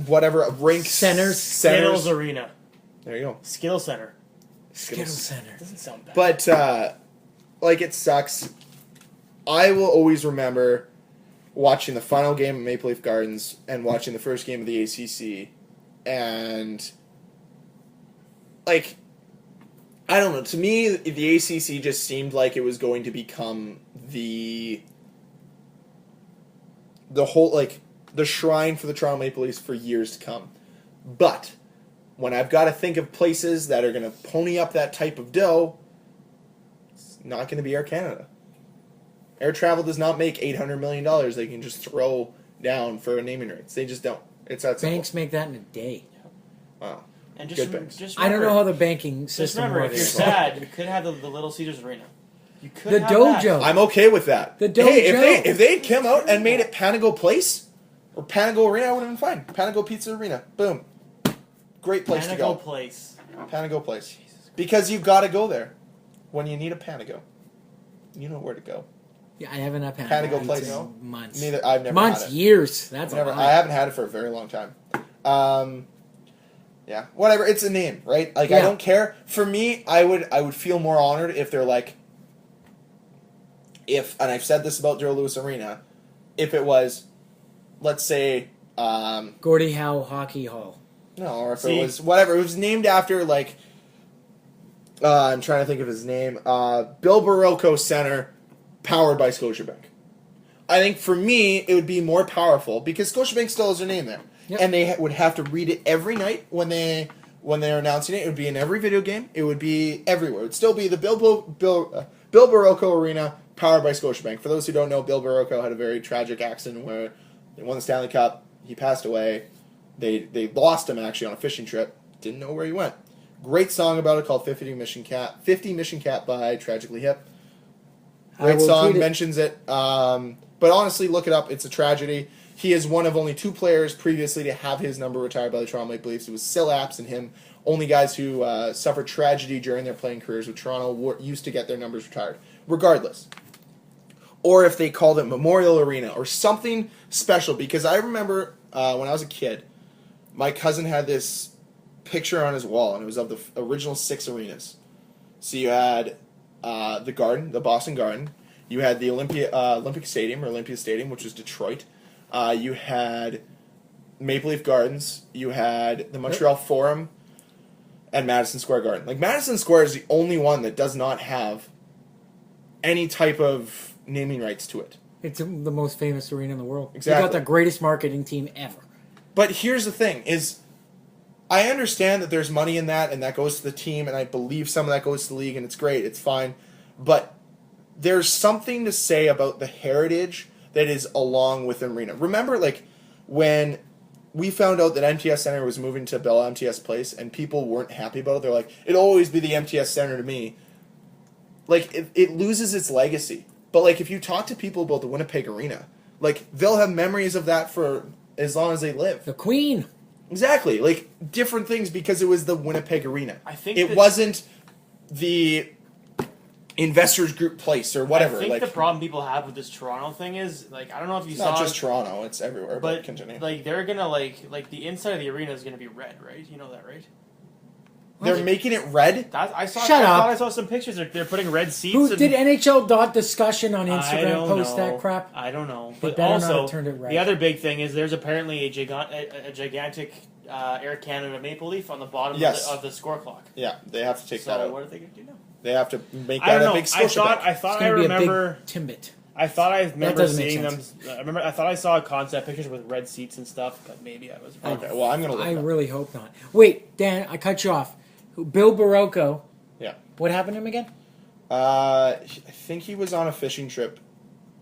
[SPEAKER 4] whatever, rinks.
[SPEAKER 3] Centers.
[SPEAKER 5] Skittles Arena.
[SPEAKER 4] There you go.
[SPEAKER 5] Skill Center.
[SPEAKER 3] Skittle Center.
[SPEAKER 5] Doesn't sound bad.
[SPEAKER 4] But, like, it sucks. I will always remember watching the final game of Maple Leaf Gardens and watching the first game of the ACC. And, like, I don't know. To me, the ACC just seemed like it was going to become the whole, like, the shrine for the Toronto Maple Leafs for years to come. But when I've got to think of places that are going to pony up that type of dough, it's not going to be Air Canada. Air Travel does not make $800 million they can just throw down for naming rights. They just don't. It's that simple.
[SPEAKER 3] Banks make that in a day.
[SPEAKER 4] Wow.
[SPEAKER 5] And
[SPEAKER 4] Good banks.
[SPEAKER 5] just
[SPEAKER 3] I don't
[SPEAKER 5] remember,
[SPEAKER 3] know how the banking
[SPEAKER 5] Just
[SPEAKER 3] system
[SPEAKER 5] remember, if
[SPEAKER 3] works.
[SPEAKER 5] you're sad, you could have the Little Caesars Arena. You could
[SPEAKER 3] The
[SPEAKER 5] have
[SPEAKER 3] dojo.
[SPEAKER 4] I'm okay with that.
[SPEAKER 3] The
[SPEAKER 4] Hey,
[SPEAKER 3] dojo.
[SPEAKER 4] if they'd come out and made it Panago Place or Panago Arena, I would have been fine. Panago Pizza Arena. Boom. Great place to
[SPEAKER 5] Panago
[SPEAKER 4] go.
[SPEAKER 5] Place.
[SPEAKER 4] Panago Place. Because you've got to go there when you need a Panago. You know where to go.
[SPEAKER 3] Yeah, I haven't had
[SPEAKER 4] Panago
[SPEAKER 3] pizza
[SPEAKER 4] Place.
[SPEAKER 3] in months.
[SPEAKER 4] Neither I've never
[SPEAKER 3] months,
[SPEAKER 4] had it.
[SPEAKER 3] years. That's
[SPEAKER 4] Never.
[SPEAKER 3] a
[SPEAKER 4] I
[SPEAKER 3] lot.
[SPEAKER 4] haven't had it for a very long time. Yeah, whatever. It's a name, right? Like I
[SPEAKER 3] Yeah.
[SPEAKER 4] don't care. For me, I would feel more honored if they're like, and I've said this about Joe Louis Arena, if it was, let's say,
[SPEAKER 3] Gordie Howe Hockey Hall.
[SPEAKER 4] no, or if
[SPEAKER 5] See?
[SPEAKER 4] it was whatever. It was named after like, I'm trying to think of his name. Bill Barocco Center, powered by Scotiabank. I think for me, it would be more powerful because Scotiabank still has their name there.
[SPEAKER 3] Yep.
[SPEAKER 4] And they would have to read it every night when they're announcing it. It would be in every video game. It would be everywhere. It would still be the Bill Barocco Arena, powered by Scotiabank. For those who don't know, Bill Barocco had a very tragic accident where they won the Stanley Cup. He passed away. They lost him actually on a fishing trip. Didn't know where he went. Great song about it called 50 Mission Cat by Tragically Hip.
[SPEAKER 3] I
[SPEAKER 4] Great
[SPEAKER 3] will
[SPEAKER 4] song,
[SPEAKER 3] tweet it.
[SPEAKER 4] mentions it. But honestly, look it up. It's a tragedy. He is one of only two players previously to have his number retired by the Toronto Maple Leafs. It was Sil Apps and him. Only guys who suffered tragedy during their playing careers with Toronto used to get their numbers retired. Regardless. Or if they called it Memorial Arena or something special. Because I remember when I was a kid, my cousin had this picture on his wall, and it was of the original 6 arenas. So you had the Garden, the Boston Garden. You had the Olympic Stadium, or Olympia Stadium, which was Detroit. You had Maple Leaf Gardens. You had the Montreal Forum and Madison Square Garden. Like, Madison Square is the only one that does not have any type of naming rights to it.
[SPEAKER 3] It's the most famous arena in the world.
[SPEAKER 4] Exactly.
[SPEAKER 3] You got the greatest marketing team ever.
[SPEAKER 4] But here's the thing, is I understand that there's money in that, and that goes to the team, and I believe some of that goes to the league, and it's great, it's fine. But there's something to say about the heritage that is along with the arena. Remember, like, when we found out that MTS Center was moving to Bell MTS Place, and people weren't happy about it, they're like, it'll always be the MTS Center to me. Like, it loses its legacy. But, like, if you talk to people about the Winnipeg Arena, like, they'll have memories of that for as long as they live.
[SPEAKER 3] The Queen.
[SPEAKER 4] Exactly. Like, different things because it was the Winnipeg Arena.
[SPEAKER 5] I think
[SPEAKER 4] it
[SPEAKER 5] that-
[SPEAKER 4] wasn't the Investors Group Place or whatever.
[SPEAKER 5] I think
[SPEAKER 4] like,
[SPEAKER 5] the problem people have with this Toronto thing is, like, I don't know if you
[SPEAKER 4] it's
[SPEAKER 5] saw
[SPEAKER 4] not just Toronto, it's everywhere, but
[SPEAKER 5] but
[SPEAKER 4] continue.
[SPEAKER 5] like they're gonna like the inside of the arena is gonna be red, right? You know that, right?
[SPEAKER 4] They're making it red?
[SPEAKER 5] That, I saw.
[SPEAKER 3] Shut
[SPEAKER 5] I
[SPEAKER 3] up.
[SPEAKER 5] thought I saw some pictures. They're putting red seats.
[SPEAKER 3] Who
[SPEAKER 5] and,
[SPEAKER 3] did NHL dot discussion on
[SPEAKER 5] I
[SPEAKER 3] Instagram
[SPEAKER 5] don't
[SPEAKER 3] post
[SPEAKER 5] know.
[SPEAKER 3] that crap?
[SPEAKER 5] I don't know.
[SPEAKER 3] They
[SPEAKER 5] But
[SPEAKER 3] better not
[SPEAKER 5] also,
[SPEAKER 3] have turned it red.
[SPEAKER 5] the other big thing is there's apparently a gigantic Air Canada Maple Leaf on the bottom
[SPEAKER 4] Yes.
[SPEAKER 5] of the score clock.
[SPEAKER 4] Yeah, they have to take that
[SPEAKER 5] So
[SPEAKER 4] out.
[SPEAKER 5] what are they gonna do now?
[SPEAKER 4] They have to make
[SPEAKER 5] I
[SPEAKER 4] that
[SPEAKER 5] don't
[SPEAKER 4] a
[SPEAKER 5] know.
[SPEAKER 4] big
[SPEAKER 5] I
[SPEAKER 4] Scotia
[SPEAKER 5] thought
[SPEAKER 4] bank.
[SPEAKER 3] It's
[SPEAKER 5] I
[SPEAKER 3] going to be
[SPEAKER 5] remember.
[SPEAKER 3] a big Timbit.
[SPEAKER 5] I thought I remember
[SPEAKER 3] doesn't make
[SPEAKER 5] seeing them.
[SPEAKER 3] sense.
[SPEAKER 5] I thought I saw concept pictures with red seats and stuff, but maybe I was wrong.
[SPEAKER 4] Okay, well, I'm going to look
[SPEAKER 3] I
[SPEAKER 4] it up.
[SPEAKER 3] really hope not. Wait, Dan, I cut you off. Bill Barocco.
[SPEAKER 4] Yeah.
[SPEAKER 3] What happened to him again?
[SPEAKER 4] I think he was on a fishing trip.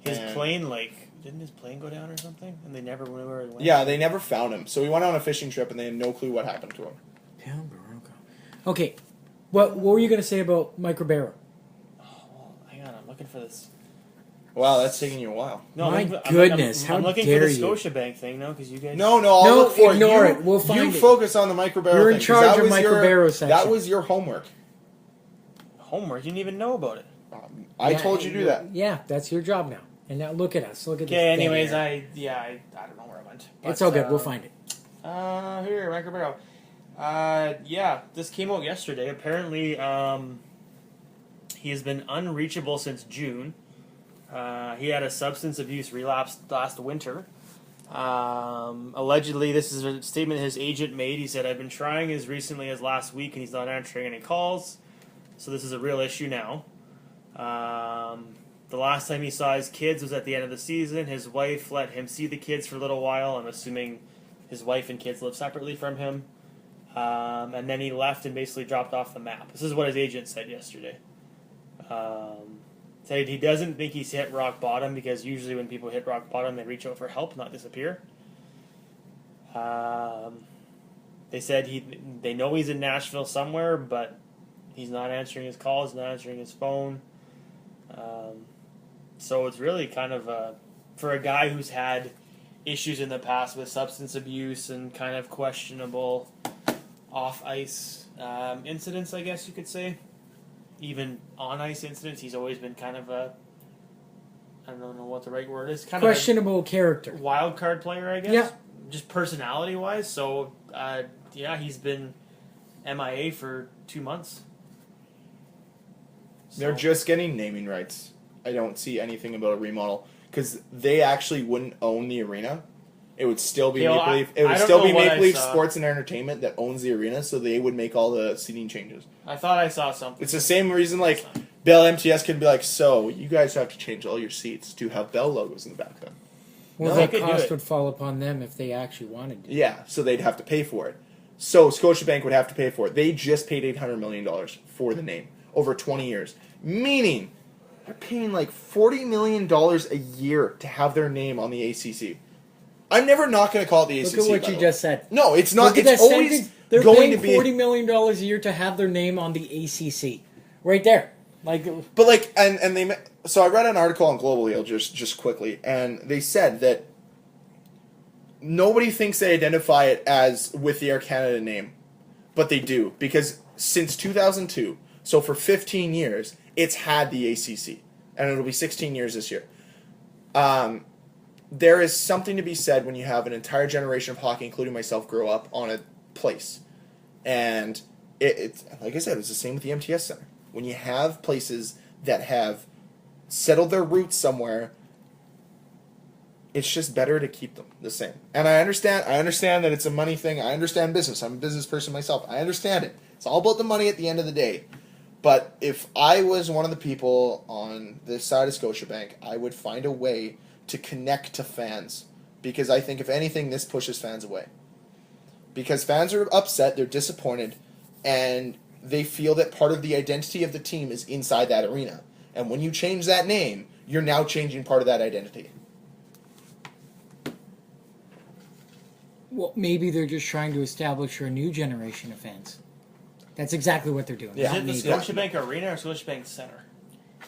[SPEAKER 5] His
[SPEAKER 4] and-
[SPEAKER 5] plane like didn't his plane go down or something? And they never knew where he went?
[SPEAKER 4] Yeah, they never found him. So he went on a fishing trip, and they had no clue what happened to him.
[SPEAKER 3] Pound Barocco. Okay, what were you going to say about Mike Ribeiro?
[SPEAKER 5] Oh, well, hang on. I'm looking for this.
[SPEAKER 4] Wow, that's taking you a while.
[SPEAKER 5] No,
[SPEAKER 3] My
[SPEAKER 5] I'm
[SPEAKER 3] goodness,
[SPEAKER 5] I'm
[SPEAKER 3] how
[SPEAKER 5] looking
[SPEAKER 3] dare
[SPEAKER 5] for the
[SPEAKER 3] you.
[SPEAKER 5] Scotiabank thing, no? Because you guys...
[SPEAKER 4] No, I'll
[SPEAKER 3] No,
[SPEAKER 4] look for
[SPEAKER 3] ignore
[SPEAKER 4] you,
[SPEAKER 3] it. We'll find
[SPEAKER 4] you
[SPEAKER 3] it.
[SPEAKER 4] focus on the Mike Ribeiro
[SPEAKER 3] You're in
[SPEAKER 4] thing, 'cause
[SPEAKER 3] charge
[SPEAKER 4] that
[SPEAKER 3] of
[SPEAKER 4] was
[SPEAKER 3] Mike
[SPEAKER 4] your-
[SPEAKER 3] Ribeiro section.
[SPEAKER 4] That was your homework.
[SPEAKER 5] Homework? You didn't even know about it.
[SPEAKER 4] I
[SPEAKER 3] Yeah,
[SPEAKER 4] told you to do that.
[SPEAKER 3] Yeah, that's your job now. And now look at us. Look at this.
[SPEAKER 5] Okay, anyways,
[SPEAKER 3] dead air.
[SPEAKER 5] I don't know where it went.
[SPEAKER 3] It's all good. We'll find it.
[SPEAKER 5] Here, Mike Ribeiro. Yeah, this came out yesterday. Apparently, he has been unreachable since June. He had a substance abuse relapse last winter. Allegedly, this is a statement his agent made. He said, "I've been trying as recently as last week, and he's not answering any calls. So this is a real issue now." The last time he saw his kids was at the end of the season. His wife let him see the kids for a little while. I'm assuming his wife and kids live separately from him. And then he left and basically dropped off the map. This is what his agent said yesterday. Said he doesn't think he's hit rock bottom because usually when people hit rock bottom, they reach out for help, not disappear. They said they know he's in Nashville somewhere, but he's not answering his calls, not answering his phone. So it's really kind of for a guy who's had issues in the past with substance abuse and kind of questionable off-ice incidents, I guess you could say. Even on-ice incidents, he's always been kind of I don't know what the right word is. Kind
[SPEAKER 3] Questionable character.
[SPEAKER 5] of a wild card player, I guess.
[SPEAKER 3] Yeah.
[SPEAKER 5] Just personality-wise. So, he's been MIA for 2 months.
[SPEAKER 4] They're just getting naming rights. I don't see anything about a remodel because they actually wouldn't own the arena. It would still be
[SPEAKER 5] Okay,
[SPEAKER 4] Maple
[SPEAKER 5] well,
[SPEAKER 4] Leaf. It would
[SPEAKER 5] I don't
[SPEAKER 4] still
[SPEAKER 5] know
[SPEAKER 4] be
[SPEAKER 5] what
[SPEAKER 4] Maple
[SPEAKER 5] I
[SPEAKER 4] Leaf
[SPEAKER 5] saw.
[SPEAKER 4] Sports and Entertainment that owns the arena, so they would make all the seating changes.
[SPEAKER 5] I thought I saw something.
[SPEAKER 4] It's the same reason like Bell MTS could be like, so you guys have to change all your seats to have Bell logos in the back of them.
[SPEAKER 3] Well,
[SPEAKER 5] No, they
[SPEAKER 3] that
[SPEAKER 5] could do
[SPEAKER 3] cost
[SPEAKER 5] it.
[SPEAKER 3] would fall upon them if they actually wanted to.
[SPEAKER 4] Yeah, so they'd have to pay for it. So Scotiabank would have to pay for it. They just paid $800 million for the name over 20 years, meaning they're paying like $40 million a year to have their name on the ACC. I'm never not going to call it the ACC.
[SPEAKER 3] Look at what
[SPEAKER 4] by
[SPEAKER 3] you
[SPEAKER 4] the
[SPEAKER 3] just
[SPEAKER 4] way.
[SPEAKER 3] said.
[SPEAKER 4] No, it's not.
[SPEAKER 3] Look at
[SPEAKER 4] It's
[SPEAKER 3] that
[SPEAKER 4] always
[SPEAKER 3] sentence. They're
[SPEAKER 4] going
[SPEAKER 3] paying
[SPEAKER 4] to be.
[SPEAKER 3] $40 million a year to have their name on the ACC. Right there. Like,
[SPEAKER 4] But like, and they. So I read an article on Global Eel just quickly, and they said that nobody thinks they identify it as with the Air Canada name, but they do because since 2002, so for 15 years, it's had the ACC, and it'll be 16 years this year. There is something to be said when you have an entire generation of hockey, including myself, grow up on a place, and it's like I said, it's the same with the MTS Center. When you have places that have settled their roots somewhere, it's just better to keep them the same. And I understand that it's a money thing. I understand business. I'm a business person myself. I understand it. It's all about the money at the end of the day. But if I was one of the people on this side of Scotiabank, I would find a way to connect to fans. Because I think, if anything, this pushes fans away. Because fans are upset, they're disappointed, and they feel that part of the identity of the team is inside that arena. And when you change that name, you're now changing part of that identity.
[SPEAKER 3] well, maybe they're just trying to establish a new generation of fans. That's exactly what they're doing.
[SPEAKER 4] Yeah.
[SPEAKER 5] Is it the
[SPEAKER 3] Maybe.
[SPEAKER 5] Scotiabank Arena or Scotiabank Center?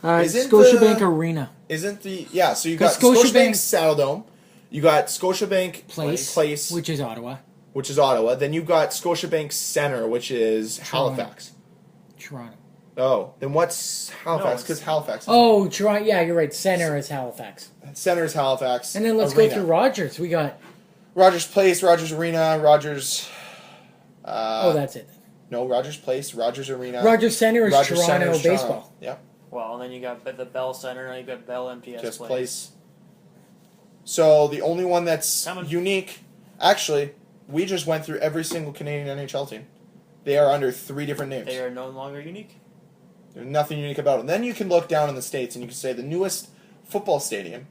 [SPEAKER 4] Isn't
[SPEAKER 3] Scotiabank
[SPEAKER 4] the-
[SPEAKER 3] Arena
[SPEAKER 4] Isn't the... Yeah, so you got
[SPEAKER 3] Because
[SPEAKER 4] Scotiabank
[SPEAKER 3] Scotiabank-
[SPEAKER 4] Saddle Dome. You got Scotiabank
[SPEAKER 3] Place, which is Ottawa,
[SPEAKER 4] which is Ottawa. Then you've got Scotiabank Center, which is
[SPEAKER 3] Toronto.
[SPEAKER 4] Halifax.
[SPEAKER 3] Toronto.
[SPEAKER 4] Oh, then what's Halifax? Because Halifax.
[SPEAKER 3] Oh, Toronto. Yeah, you're right. Center is Halifax.
[SPEAKER 4] Center is Halifax.
[SPEAKER 3] And then let's
[SPEAKER 4] Arena.
[SPEAKER 3] go through Rogers. We got.
[SPEAKER 4] Rogers Place, Rogers Arena, Rogers.
[SPEAKER 3] That's it.
[SPEAKER 4] No, Rogers Place, Rogers Arena.
[SPEAKER 3] Rogers Center is
[SPEAKER 4] Rogers
[SPEAKER 3] Toronto
[SPEAKER 4] Center is
[SPEAKER 3] baseball.
[SPEAKER 4] Toronto. Yep,
[SPEAKER 5] Well, and then you got the Bell Center, and you got Bell MTS
[SPEAKER 4] just
[SPEAKER 5] Place.
[SPEAKER 4] Place. So the only one that's
[SPEAKER 5] Coming.
[SPEAKER 4] unique, actually, we just went through every single Canadian NHL team. They are under 3 different names.
[SPEAKER 5] They are no longer unique.
[SPEAKER 4] There's nothing unique about it. Then you can look down in the States and you can say the newest football stadium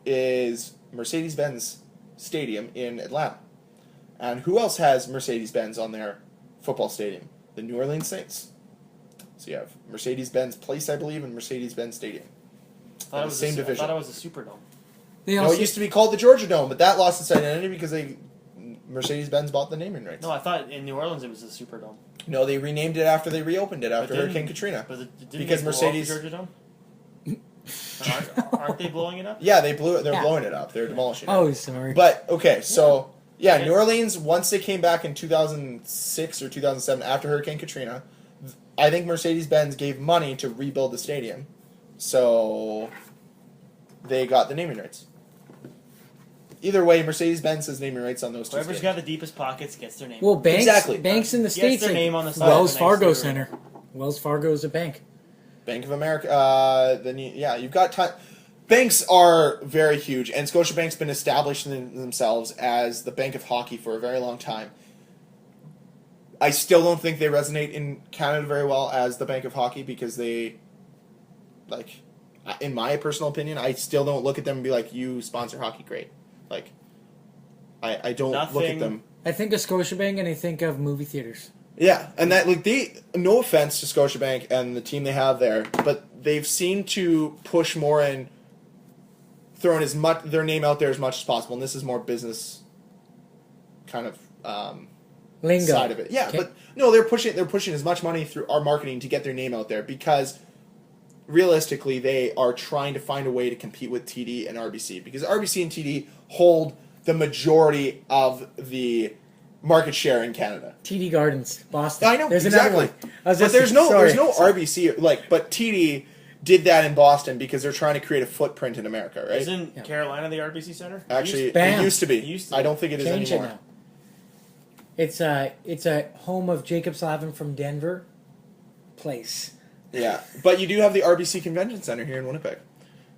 [SPEAKER 4] is Mercedes-Benz Stadium in Atlanta. And who else has Mercedes-Benz on their football stadium? The New Orleans Saints. So you have Mercedes-Benz Place, I believe, and Mercedes-Benz Stadium.
[SPEAKER 5] I thought it was
[SPEAKER 4] same
[SPEAKER 5] I
[SPEAKER 4] division.
[SPEAKER 5] thought it was a Superdome.
[SPEAKER 3] They
[SPEAKER 4] No,
[SPEAKER 3] also
[SPEAKER 4] it used to be called the Georgia Dome, but that lost its identity because Mercedes-Benz bought the naming rights.
[SPEAKER 5] No, I thought in New Orleans it was the Superdome.
[SPEAKER 4] No, they renamed it after they reopened it after
[SPEAKER 5] But didn't-
[SPEAKER 4] Hurricane Katrina.
[SPEAKER 5] But didn't
[SPEAKER 4] Because
[SPEAKER 5] they blow up
[SPEAKER 4] Mercedes-
[SPEAKER 5] the Georgia Dome? Aren't they blowing it up?
[SPEAKER 4] Yeah, they're
[SPEAKER 3] Yeah.
[SPEAKER 4] blowing it up. They're demolishing it.
[SPEAKER 3] Oh, sorry.
[SPEAKER 4] But okay, so yeah,
[SPEAKER 5] Yeah.
[SPEAKER 4] New Orleans, once they came back in 2006 or 2007 after Hurricane Katrina, I think Mercedes-Benz gave money to rebuild the stadium. So they got the naming rights. Either way, Mercedes-Benz has naming rights on those two
[SPEAKER 5] Whoever's
[SPEAKER 4] stadiums.
[SPEAKER 5] got the deepest pockets gets their name.
[SPEAKER 3] Well, banks,
[SPEAKER 4] Exactly.
[SPEAKER 3] banks in the
[SPEAKER 5] Gets
[SPEAKER 3] States,
[SPEAKER 5] their
[SPEAKER 3] like
[SPEAKER 5] name on the side
[SPEAKER 3] Wells
[SPEAKER 5] of the
[SPEAKER 3] Fargo
[SPEAKER 5] next
[SPEAKER 3] Center. Wells Fargo is a bank.
[SPEAKER 4] Bank of America. You've got banks are very huge, and Scotiabank's been establishing themselves as the bank of hockey for a very long time. I still don't think they resonate in Canada very well as the bank of hockey because they, like, in my personal opinion, I still don't look at them and be like, "You sponsor hockey, great." Like, I don't look at
[SPEAKER 5] Nothing-
[SPEAKER 4] them.
[SPEAKER 3] I think of Scotiabank and I think of movie theaters.
[SPEAKER 4] Yeah, and that no offense to Scotiabank and the team they have there, but they've seemed to push more in throwing as much their name out there as much as possible, and this is more business kind of
[SPEAKER 3] Lingo.
[SPEAKER 4] side of it. Yeah,
[SPEAKER 3] Okay.
[SPEAKER 4] but no, they're pushing as much money through our marketing to get their name out there because realistically they are trying to find a way to compete with TD and RBC because RBC and TD hold the majority of the market share in Canada.
[SPEAKER 3] TD Gardens, Boston.
[SPEAKER 4] I know
[SPEAKER 3] There's
[SPEAKER 4] exactly,
[SPEAKER 3] another one. I was
[SPEAKER 4] but
[SPEAKER 3] just-
[SPEAKER 4] there's no
[SPEAKER 3] sorry.
[SPEAKER 4] RBC but TD did that in Boston because they're trying to create a footprint in America, right?
[SPEAKER 5] Isn't
[SPEAKER 3] Yeah.
[SPEAKER 5] Carolina the RBC Center?
[SPEAKER 4] Actually,
[SPEAKER 3] Bam.
[SPEAKER 4] it used to be.
[SPEAKER 5] It used to
[SPEAKER 4] I
[SPEAKER 5] be.
[SPEAKER 4] don't think it is
[SPEAKER 3] Change
[SPEAKER 4] anymore.
[SPEAKER 3] it now. It's a home of Jacob Slavin from Denver. Place.
[SPEAKER 4] Yeah, but you do have the RBC Convention Center here in Winnipeg.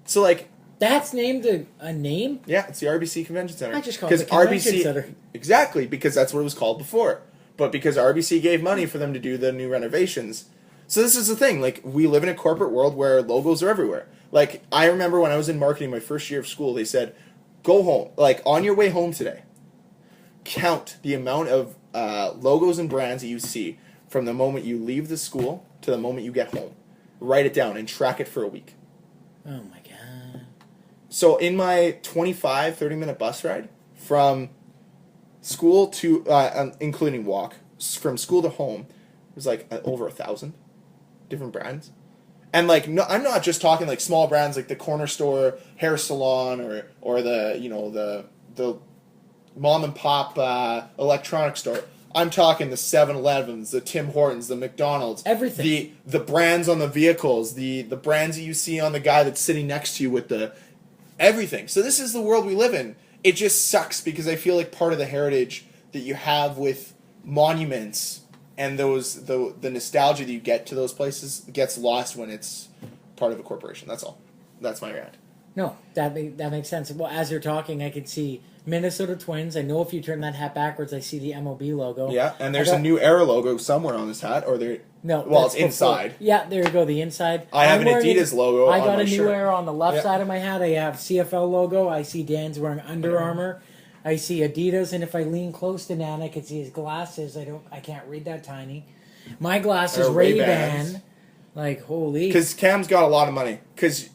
[SPEAKER 4] So like,
[SPEAKER 3] That's named a name.
[SPEAKER 4] yeah, it's the RBC Convention Center.
[SPEAKER 3] I just call it the
[SPEAKER 4] 'Cause
[SPEAKER 3] Convention Center.
[SPEAKER 4] Exactly, because that's what it was called before. But because RBC gave money for them to do the new renovations. So this is the thing, like, we live in a corporate world where logos are everywhere. Like, I remember when I was in marketing my first year of school, they said, go home, like, on your way home today, count the amount of logos and brands that you see from the moment you leave the school to the moment you get home. Write it down and track it for a week.
[SPEAKER 3] Oh my god.
[SPEAKER 4] So in my 30-minute bus ride from school to, including walk, from school to home, it was like over 1,000 different brands. And like, no, I'm not just talking like small brands like the corner store, hair salon, or the mom and pop electronic store. I'm talking the 7-Elevens, the Tim Hortons, the McDonald's,
[SPEAKER 3] Everything.
[SPEAKER 4] the brands on the vehicles, the brands that you see on the guy that's sitting next to you with the everything. So this is the world we live in. It just sucks because I feel like part of the heritage that you have with monuments and the nostalgia that you get to those places gets lost when it's part of a corporation. That's all. That's my rant.
[SPEAKER 3] No, that makes sense. Well, as you're talking, I could see Minnesota Twins. I know if you turn that hat backwards, I see the MLB logo.
[SPEAKER 4] Yeah, and there's a new Era logo somewhere on this hat, or there.
[SPEAKER 3] No,
[SPEAKER 4] well, it's
[SPEAKER 3] that's
[SPEAKER 4] inside.
[SPEAKER 3] before. Yeah, there you go. The inside.
[SPEAKER 4] I have
[SPEAKER 3] I'm
[SPEAKER 4] an
[SPEAKER 3] wearing
[SPEAKER 4] Adidas logo
[SPEAKER 3] I
[SPEAKER 4] on
[SPEAKER 3] got
[SPEAKER 4] my
[SPEAKER 3] a new
[SPEAKER 4] shirt.
[SPEAKER 3] Era on the left
[SPEAKER 4] Yeah.
[SPEAKER 3] side of my hat. I have CFL logo. I see Dan's wearing Under Armour. I see Adidas, and if I lean close to Dan, I can see his glasses. I can't read that tiny. My glasses,
[SPEAKER 4] Or
[SPEAKER 3] Ray-Ban.
[SPEAKER 4] Ray-Bans.
[SPEAKER 3] Like holy.
[SPEAKER 4] Because Cam's got a lot of money. Because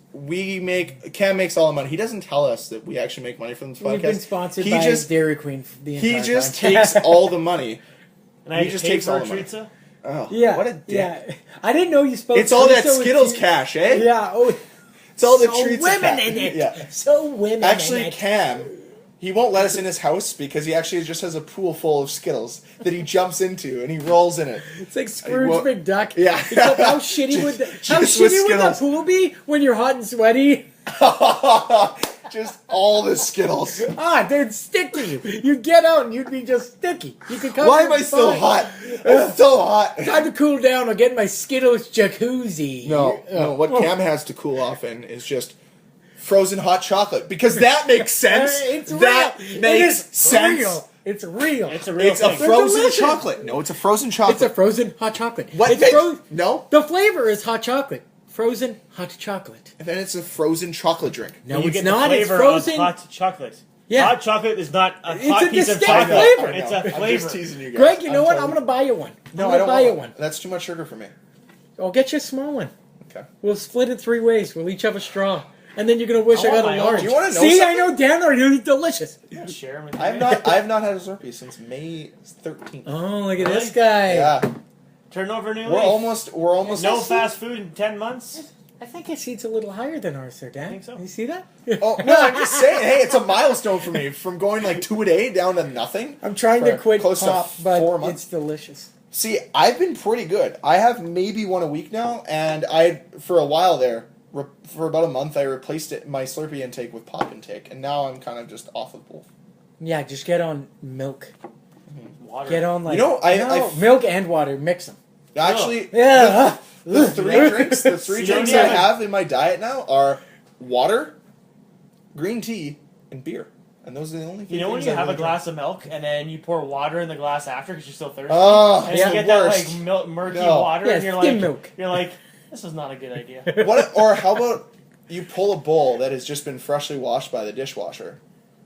[SPEAKER 4] Cam makes all the money. He doesn't tell us that we actually make money from this podcast.
[SPEAKER 3] We've been sponsored
[SPEAKER 4] He
[SPEAKER 3] by
[SPEAKER 4] just
[SPEAKER 3] Dairy Queen. The
[SPEAKER 4] he
[SPEAKER 3] entire
[SPEAKER 4] just
[SPEAKER 3] time.
[SPEAKER 4] takes all the money.
[SPEAKER 5] And I
[SPEAKER 4] He just
[SPEAKER 5] paid
[SPEAKER 4] takes
[SPEAKER 5] for
[SPEAKER 4] all
[SPEAKER 5] a
[SPEAKER 4] the money.
[SPEAKER 5] chorizo?
[SPEAKER 4] Oh,
[SPEAKER 3] Yeah,
[SPEAKER 4] what a dick!
[SPEAKER 3] yeah. I didn't know you spelled.
[SPEAKER 4] It's all that
[SPEAKER 3] chorizo with
[SPEAKER 4] Skittles
[SPEAKER 3] T.
[SPEAKER 4] cash, eh?
[SPEAKER 3] Yeah. Oh,
[SPEAKER 4] It's all the
[SPEAKER 3] so
[SPEAKER 4] treats.
[SPEAKER 3] women
[SPEAKER 4] cash.
[SPEAKER 3] in it.
[SPEAKER 4] Yeah.
[SPEAKER 3] So women.
[SPEAKER 4] Actually,
[SPEAKER 3] in it.
[SPEAKER 4] Cam, he won't let us in his house because he actually just has a pool full of Skittles that he jumps into and he rolls in it.
[SPEAKER 3] It's like Scrooge
[SPEAKER 4] Well,
[SPEAKER 3] McDuck.
[SPEAKER 4] yeah.
[SPEAKER 3] Except how shitty would
[SPEAKER 4] Just with
[SPEAKER 3] the
[SPEAKER 4] Skittles.
[SPEAKER 3] pool be when you're hot and sweaty?
[SPEAKER 4] Just all the Skittles.
[SPEAKER 3] Ah, they'd stick to you. You'd get out and you'd be just sticky. You could come.
[SPEAKER 4] Why am I so hot? It's so hot.
[SPEAKER 3] Time to cool down. I'll get in my Skittles jacuzzi.
[SPEAKER 4] No, what Cam has to cool off in is just frozen hot chocolate because that makes sense.
[SPEAKER 3] It's
[SPEAKER 4] that
[SPEAKER 3] real.
[SPEAKER 4] makes
[SPEAKER 3] It is
[SPEAKER 4] sense.
[SPEAKER 3] Real. It's real.
[SPEAKER 5] It's a real
[SPEAKER 4] It's a
[SPEAKER 5] thing.
[SPEAKER 4] frozen
[SPEAKER 3] delicious.
[SPEAKER 4] chocolate. No, it's a frozen chocolate.
[SPEAKER 3] It's a frozen hot chocolate.
[SPEAKER 4] What?
[SPEAKER 3] It's
[SPEAKER 4] No.
[SPEAKER 3] The flavor is hot chocolate. Frozen hot chocolate.
[SPEAKER 4] And then it's a frozen chocolate drink.
[SPEAKER 3] No,
[SPEAKER 5] you
[SPEAKER 3] it's
[SPEAKER 5] get
[SPEAKER 3] not.
[SPEAKER 5] the
[SPEAKER 3] It's
[SPEAKER 5] flavor
[SPEAKER 3] frozen.
[SPEAKER 5] of hot chocolate.
[SPEAKER 3] Yeah.
[SPEAKER 5] Hot chocolate is not a
[SPEAKER 3] It's
[SPEAKER 5] hot
[SPEAKER 3] a
[SPEAKER 5] piece of
[SPEAKER 3] distinct
[SPEAKER 5] chocolate.
[SPEAKER 3] flavor.
[SPEAKER 5] It's
[SPEAKER 4] I
[SPEAKER 5] a
[SPEAKER 4] know. I'm
[SPEAKER 5] flavor.
[SPEAKER 4] just teasing you guys.
[SPEAKER 3] Greg, you know what?
[SPEAKER 4] totally-
[SPEAKER 3] I'm gonna buy you one.
[SPEAKER 4] No,
[SPEAKER 3] I'm
[SPEAKER 4] I
[SPEAKER 3] gonna
[SPEAKER 4] don't
[SPEAKER 3] buy you
[SPEAKER 4] want
[SPEAKER 3] one.
[SPEAKER 4] That's too much sugar for me.
[SPEAKER 3] I'll get you a small one.
[SPEAKER 4] Okay.
[SPEAKER 3] We'll split it 3 ways. We'll each have a straw. and then you're gonna wish I
[SPEAKER 5] I want
[SPEAKER 3] got a
[SPEAKER 5] my own.
[SPEAKER 3] large.
[SPEAKER 4] Do you wanna know
[SPEAKER 3] See, I
[SPEAKER 4] something?
[SPEAKER 3] know Dan already. It's delicious.
[SPEAKER 5] Share 'em with
[SPEAKER 4] I
[SPEAKER 5] me.
[SPEAKER 4] have not had a Slurpee since May 13th.
[SPEAKER 3] Oh, look at
[SPEAKER 5] Really?
[SPEAKER 3] this guy.
[SPEAKER 4] Yeah,
[SPEAKER 5] Turn over a new
[SPEAKER 4] we're
[SPEAKER 5] leaf.
[SPEAKER 4] almost.
[SPEAKER 5] No fast food in 10 months.
[SPEAKER 3] I think his seat's a little higher than ours, there, Dan.
[SPEAKER 5] I think so.
[SPEAKER 3] You see that?
[SPEAKER 4] Oh no, I'm just saying. Hey, it's a milestone for me from going like 2 a day down to nothing.
[SPEAKER 3] I'm trying to
[SPEAKER 4] For
[SPEAKER 3] quit
[SPEAKER 4] close to
[SPEAKER 3] pop, but
[SPEAKER 4] 4 months.
[SPEAKER 3] it's delicious.
[SPEAKER 4] See, I've been pretty good. I have maybe one a week now, and for a while there, for about a month, I replaced my Slurpee intake with pop intake, and now I'm kind of just off of both.
[SPEAKER 3] Yeah, just get on milk.
[SPEAKER 5] Water.
[SPEAKER 3] Get on like
[SPEAKER 4] You know, I
[SPEAKER 3] milk and water, mix them.
[SPEAKER 4] Actually,
[SPEAKER 3] Yeah.
[SPEAKER 4] the three drinks
[SPEAKER 5] See,
[SPEAKER 4] I have in my diet now are water, green tea, and beer, and those are the only.
[SPEAKER 5] You know when you have a glass of milk and then you pour water in the glass after because you're still thirsty?
[SPEAKER 4] Oh,
[SPEAKER 5] and
[SPEAKER 4] it's
[SPEAKER 5] you
[SPEAKER 4] the
[SPEAKER 5] get
[SPEAKER 4] worst.
[SPEAKER 5] that like murky
[SPEAKER 4] No.
[SPEAKER 5] water
[SPEAKER 3] Yeah,
[SPEAKER 5] and you're
[SPEAKER 3] skim
[SPEAKER 5] like,
[SPEAKER 3] milk.
[SPEAKER 5] this is not a good idea.
[SPEAKER 4] What? Or how about you pull a bowl that has just been freshly washed by the dishwasher?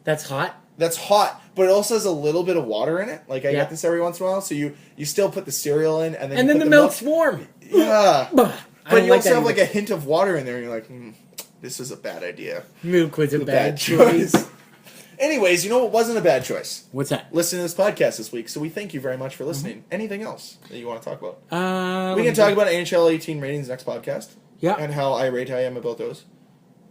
[SPEAKER 3] That's hot.
[SPEAKER 4] That's hot, but it also has a little bit of water in it. Like I
[SPEAKER 3] Yeah.
[SPEAKER 4] get this every once in a while, so you still put the cereal in, and then
[SPEAKER 3] And
[SPEAKER 4] you
[SPEAKER 3] then
[SPEAKER 4] put
[SPEAKER 3] the milk's warm.
[SPEAKER 4] Yeah,
[SPEAKER 3] Bah, I
[SPEAKER 4] but
[SPEAKER 3] don't
[SPEAKER 4] you
[SPEAKER 3] like
[SPEAKER 4] also
[SPEAKER 3] that
[SPEAKER 4] have like
[SPEAKER 3] either.
[SPEAKER 4] a hint of water in there, and you're like, this is a bad idea.
[SPEAKER 3] Milk was a
[SPEAKER 4] A
[SPEAKER 3] bad choice.
[SPEAKER 4] Anyways, you know what wasn't a bad choice?
[SPEAKER 3] What's that?
[SPEAKER 4] Listening to this podcast this week, so we thank you very much for listening. Anything else that you want to talk about? We can talk about NHL 18 ratings next podcast.
[SPEAKER 3] Yeah.
[SPEAKER 4] And how irate I am about those.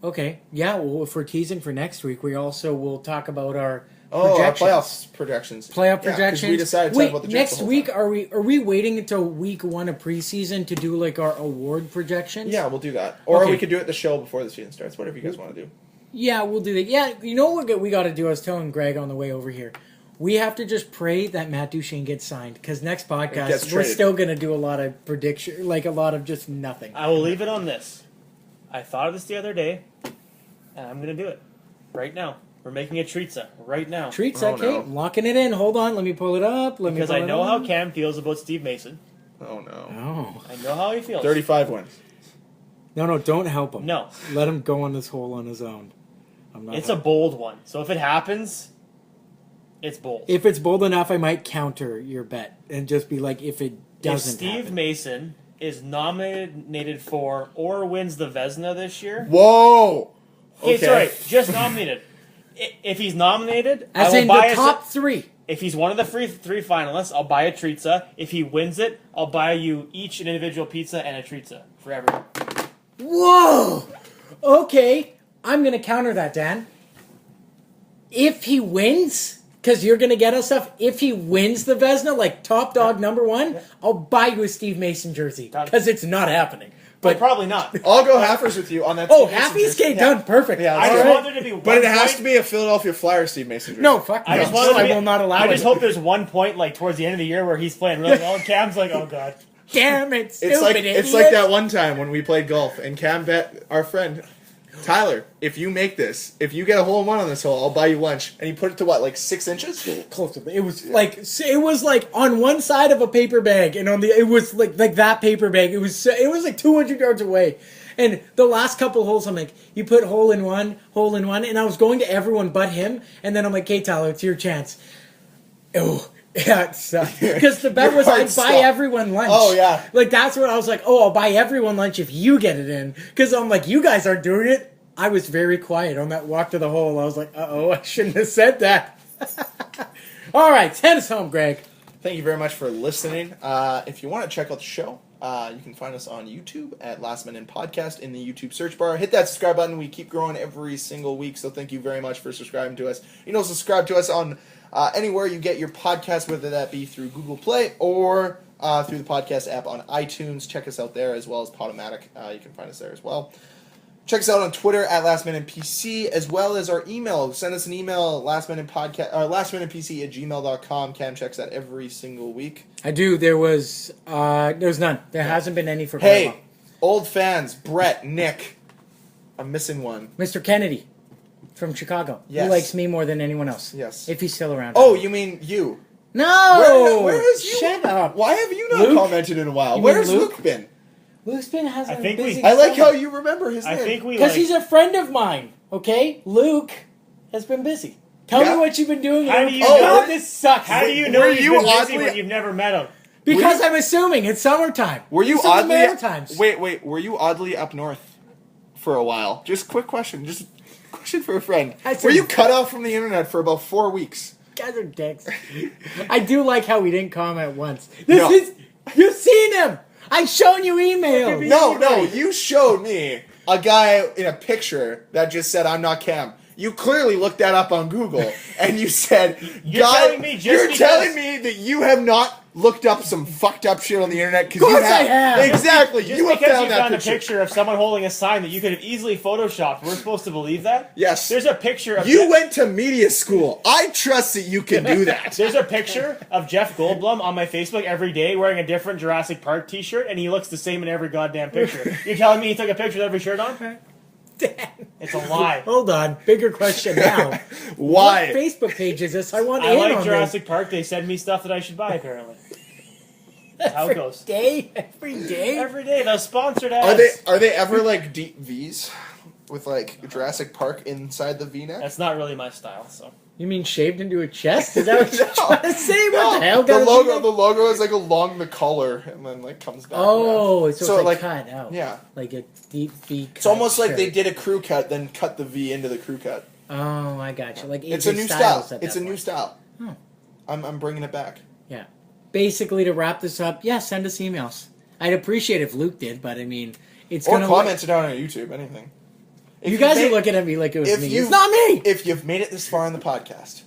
[SPEAKER 3] Okay. Yeah. Well, if we're teasing for next week, we also will talk about our
[SPEAKER 4] Oh, our
[SPEAKER 3] projections.
[SPEAKER 4] playoffs projections.
[SPEAKER 3] Playoff
[SPEAKER 4] Yeah, 'cause
[SPEAKER 3] projections.
[SPEAKER 4] we decided to
[SPEAKER 3] Wait,
[SPEAKER 4] talk about the Jets
[SPEAKER 3] next
[SPEAKER 4] the whole
[SPEAKER 3] week
[SPEAKER 4] time.
[SPEAKER 3] are we waiting until week 1 of preseason to do like our award projections?
[SPEAKER 4] Yeah, we'll do that. Or
[SPEAKER 3] Okay.
[SPEAKER 4] we could do it the show before the season starts. Whatever you guys want to do.
[SPEAKER 3] Yeah, we'll do that. Yeah, you know what we got to do? I was telling Greg on the way over here. We have to just pray that Matt Duchene gets signed because next
[SPEAKER 4] Gets
[SPEAKER 3] podcast we're
[SPEAKER 4] traded.
[SPEAKER 3] still going to do a lot of prediction, like a lot of just nothing.
[SPEAKER 5] I will leave it on this. I thought of this the other day, and I'm going to do it right now. We're making a treatza right now.
[SPEAKER 3] Treats,
[SPEAKER 4] Oh,
[SPEAKER 3] okay.
[SPEAKER 4] no.
[SPEAKER 3] I'm locking it in. Hold on, let me pull it up.
[SPEAKER 5] Because I know how Cam feels about Steve Mason.
[SPEAKER 4] Oh, no.
[SPEAKER 3] Oh.
[SPEAKER 5] I know how he feels.
[SPEAKER 4] 35 wins.
[SPEAKER 3] No, don't help him.
[SPEAKER 5] No.
[SPEAKER 3] Let him go on this hole on his own. I'm not
[SPEAKER 5] It's a bold one. So if it happens, it's bold.
[SPEAKER 3] If it's bold enough, I might counter your bet and just be like, if it
[SPEAKER 5] If
[SPEAKER 3] doesn't
[SPEAKER 5] Steve
[SPEAKER 3] happen.
[SPEAKER 5] Mason is nominated for or wins the Vezina this year,
[SPEAKER 4] Whoa!
[SPEAKER 5] okay, sorry, just nominated. If he's nominated, I
[SPEAKER 3] As
[SPEAKER 5] will
[SPEAKER 3] in
[SPEAKER 5] buy
[SPEAKER 3] the top 3.
[SPEAKER 5] If he's one of the three finalists, I'll buy a treatza. If he wins it, I'll buy you each an individual pizza and a treatza for everyone.
[SPEAKER 3] Whoa! Okay, I'm going to counter that, Dan. If he wins, because you're going to get us stuff, if he wins the Vezina, like top dog number 1, I'll buy you a Steve Mason jersey. Because it's not happening.
[SPEAKER 5] But
[SPEAKER 3] But,
[SPEAKER 5] probably not.
[SPEAKER 4] I'll go halfers with you on that.
[SPEAKER 3] oh,
[SPEAKER 4] Steve Mason
[SPEAKER 3] halfies?
[SPEAKER 4] jersey.
[SPEAKER 3] Okay,
[SPEAKER 4] Yeah.
[SPEAKER 3] done. Perfect.
[SPEAKER 4] Yeah,
[SPEAKER 5] I
[SPEAKER 4] that's
[SPEAKER 5] just
[SPEAKER 4] right.
[SPEAKER 5] want there to be
[SPEAKER 4] But
[SPEAKER 5] one
[SPEAKER 4] it has
[SPEAKER 5] point.
[SPEAKER 4] to be a Philadelphia Flyers Steve Mason jersey.
[SPEAKER 3] No, fuck
[SPEAKER 5] I
[SPEAKER 3] no.
[SPEAKER 5] just want there to
[SPEAKER 3] I
[SPEAKER 5] be-
[SPEAKER 3] will not allow
[SPEAKER 5] I
[SPEAKER 3] it.
[SPEAKER 5] just hope there's one point, like towards the end of the year, where he's playing really well, and Cam's like, "Oh God."
[SPEAKER 3] Damn it, stupid
[SPEAKER 4] It's like
[SPEAKER 3] idiot.
[SPEAKER 4] it's like that one time when we played golf and Cam bet our friend Tyler, if you make this, if you get a hole in one on this hole, I'll buy you lunch. And he put it to what, like 6 inches?
[SPEAKER 3] Close to it. It was like on one side of a paper bag, and on the it was like that paper bag. It was like 200 yards away. And the last couple holes, I'm like, you put hole in one, and I was going to everyone but him. And then I'm like, hey Tyler, it's your chance. Oh. Yeah, it sucked. Because the bet
[SPEAKER 4] Your
[SPEAKER 3] was
[SPEAKER 4] heart
[SPEAKER 3] I'd buy
[SPEAKER 4] stopped.
[SPEAKER 3] everyone lunch.
[SPEAKER 4] Oh, yeah.
[SPEAKER 3] Like, that's what I was like, oh, I'll buy everyone lunch if you get it in. Because I'm like, you guys aren't doing it. I was very quiet on that walk to the hole. I was like, uh-oh, I shouldn't have said that. All right, send us home, Greg.
[SPEAKER 4] Thank you very much for listening. If you want to check out the show, you can find us on YouTube at Last Minute Podcast in the YouTube search bar. Hit that subscribe button. We keep growing every single week, so thank you very much for subscribing to us. You know, subscribe to us on anywhere you get your podcast, whether that be through Google Play or through the podcast app on iTunes. Check us out there, as well as Podomatic. You can find us there as well. Check us out on Twitter at LastMinutePC, as well as our email. Send us an email, lastminutepc@gmail.com. Cam checks that every single week.
[SPEAKER 3] I do. There's none. There hasn't been any for quite a
[SPEAKER 4] Hey,
[SPEAKER 3] while.
[SPEAKER 4] old fans, Brett, Nick. I'm missing one.
[SPEAKER 3] Mr. Kennedy from Chicago.
[SPEAKER 4] Yes.
[SPEAKER 3] He likes me more than anyone else.
[SPEAKER 4] Yes.
[SPEAKER 3] If he's still around.
[SPEAKER 4] Oh, you mean you?
[SPEAKER 3] No!
[SPEAKER 4] Where is you?
[SPEAKER 3] Shut up.
[SPEAKER 4] Why have you not
[SPEAKER 3] Luke?
[SPEAKER 4] commented in a while?
[SPEAKER 3] You mean
[SPEAKER 4] Where's
[SPEAKER 3] Luke?
[SPEAKER 4] Luke been?
[SPEAKER 3] Luke's been hasn't
[SPEAKER 5] I think
[SPEAKER 3] been
[SPEAKER 5] we-
[SPEAKER 3] busy.
[SPEAKER 4] I like how you remember his
[SPEAKER 5] I
[SPEAKER 4] name.
[SPEAKER 5] think we
[SPEAKER 3] Because
[SPEAKER 5] like.
[SPEAKER 3] he's a friend of mine, okay? Luke has been busy. Tell
[SPEAKER 4] Yeah.
[SPEAKER 3] me what you've been doing.
[SPEAKER 5] How
[SPEAKER 3] Luke.
[SPEAKER 5] do you
[SPEAKER 3] Oh,
[SPEAKER 5] know-
[SPEAKER 3] this sucks.
[SPEAKER 5] How do you know
[SPEAKER 4] Were
[SPEAKER 5] he's
[SPEAKER 4] you
[SPEAKER 5] been busy
[SPEAKER 4] oddly-
[SPEAKER 5] when you've never met him?
[SPEAKER 3] Because
[SPEAKER 4] Were you-
[SPEAKER 3] I'm assuming it's summertime.
[SPEAKER 4] Were you
[SPEAKER 3] It's in the
[SPEAKER 4] oddly
[SPEAKER 3] Maritimes.
[SPEAKER 4] Wait. Were you oddly up north for a while? Just quick question. Just question for a friend.
[SPEAKER 3] I said-
[SPEAKER 4] Were you cut off from the internet for about 4 weeks?
[SPEAKER 3] Guys are dicks. I do like how we didn't comment once.
[SPEAKER 4] No.
[SPEAKER 3] You've seen him. I've shown you emails.
[SPEAKER 4] No, you showed me a guy in a picture that just said, I'm not Cam. You clearly looked that up on Google, and you said,
[SPEAKER 5] You're telling me just
[SPEAKER 4] you're
[SPEAKER 5] because-
[SPEAKER 4] telling me that you have not looked up some fucked up shit on the internet? Because
[SPEAKER 3] Of course I have.
[SPEAKER 4] Exactly.
[SPEAKER 5] Just
[SPEAKER 4] You have
[SPEAKER 5] because
[SPEAKER 4] found
[SPEAKER 5] you
[SPEAKER 4] that
[SPEAKER 5] found
[SPEAKER 4] picture.
[SPEAKER 5] a picture of someone holding a sign that you could have easily photoshopped, we're supposed to believe that?
[SPEAKER 4] Yes.
[SPEAKER 5] There's a picture of
[SPEAKER 4] You went to media school. I trust that you can do that.
[SPEAKER 5] There's a picture of Jeff Goldblum on my Facebook every day wearing a different Jurassic Park t-shirt, and he looks the same in every goddamn picture. You're telling me he took a picture with every shirt on? It's a lie.
[SPEAKER 3] Hold on. Bigger question now.
[SPEAKER 4] Why?
[SPEAKER 3] What Facebook page is this? I want
[SPEAKER 5] I
[SPEAKER 3] in
[SPEAKER 5] like
[SPEAKER 3] on
[SPEAKER 5] Jurassic Park. They send me stuff that I should buy, apparently. That's how it goes.
[SPEAKER 3] Every day?
[SPEAKER 5] Every day. Those sponsored ads.
[SPEAKER 4] Are they ever like deep V's with like Jurassic Park inside the V neck?
[SPEAKER 5] That's not really my style, so.
[SPEAKER 3] You mean shaved into a chest? Is that what you're
[SPEAKER 4] No.
[SPEAKER 3] trying to say? What the hell?
[SPEAKER 4] The
[SPEAKER 3] Gotta
[SPEAKER 4] logo,
[SPEAKER 3] be-
[SPEAKER 4] the logo is like along the collar and then like comes back.
[SPEAKER 3] Oh,
[SPEAKER 4] around.
[SPEAKER 3] so it's like cut out.
[SPEAKER 4] Yeah.
[SPEAKER 3] Like a deep V cut.
[SPEAKER 4] It's almost like
[SPEAKER 3] shirt.
[SPEAKER 4] they did a crew cut, then cut the V into the crew cut.
[SPEAKER 3] Oh, I got you. Like
[SPEAKER 4] It's
[SPEAKER 3] AJ
[SPEAKER 4] a new
[SPEAKER 3] Styles
[SPEAKER 4] style.
[SPEAKER 3] at
[SPEAKER 4] It's
[SPEAKER 3] that
[SPEAKER 4] a new
[SPEAKER 3] point.
[SPEAKER 4] style.
[SPEAKER 3] Oh.
[SPEAKER 4] I'm bringing it back.
[SPEAKER 3] Yeah. Basically, to wrap this up, yeah, send us emails. I'd appreciate if Luke did, but I mean, it's
[SPEAKER 4] Or
[SPEAKER 3] gonna
[SPEAKER 4] comment it down on YouTube. Anything. If
[SPEAKER 3] You guys
[SPEAKER 4] made-
[SPEAKER 3] are looking at me like it was
[SPEAKER 4] if
[SPEAKER 3] me.
[SPEAKER 4] you-
[SPEAKER 3] It's not me.
[SPEAKER 4] If you've made it this far in the podcast,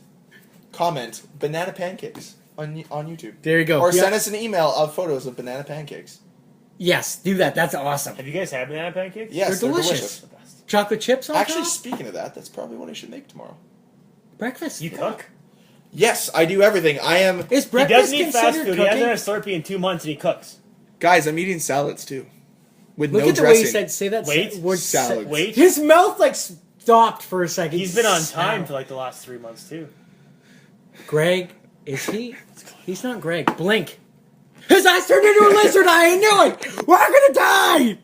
[SPEAKER 4] comment banana pancakes on YouTube.
[SPEAKER 3] There you go.
[SPEAKER 4] Or
[SPEAKER 3] Yeah.
[SPEAKER 4] send us an email of photos of banana pancakes.
[SPEAKER 3] Yes, do that. That's awesome.
[SPEAKER 5] Have you guys had banana pancakes?
[SPEAKER 4] Yes,
[SPEAKER 3] They're
[SPEAKER 4] they're
[SPEAKER 3] delicious.
[SPEAKER 5] The best.
[SPEAKER 3] Chocolate chips on
[SPEAKER 4] Actually,
[SPEAKER 3] top?
[SPEAKER 4] speaking of that, that's probably what I should make tomorrow.
[SPEAKER 3] Breakfast.
[SPEAKER 5] You cook?
[SPEAKER 4] Yes, I do everything. I am...
[SPEAKER 3] Is
[SPEAKER 5] He
[SPEAKER 3] breakfast
[SPEAKER 5] doesn't eat fast
[SPEAKER 3] considered
[SPEAKER 5] food.
[SPEAKER 3] cooking?
[SPEAKER 5] He hasn't had a Slurpee in 2 months and he cooks.
[SPEAKER 4] Guys, I'm eating salads too. With
[SPEAKER 3] Look
[SPEAKER 4] no
[SPEAKER 3] at the
[SPEAKER 4] dressing.
[SPEAKER 3] way he said, say that
[SPEAKER 5] Wait.
[SPEAKER 3] word.
[SPEAKER 4] Salads.
[SPEAKER 5] Wait.
[SPEAKER 3] His mouth like stopped for a second.
[SPEAKER 5] He's been on time for like the last 3 months too.
[SPEAKER 3] Greg, is he? He's not Greg. Blink. His eyes turned into a lizard eye. I knew it. We're gonna die.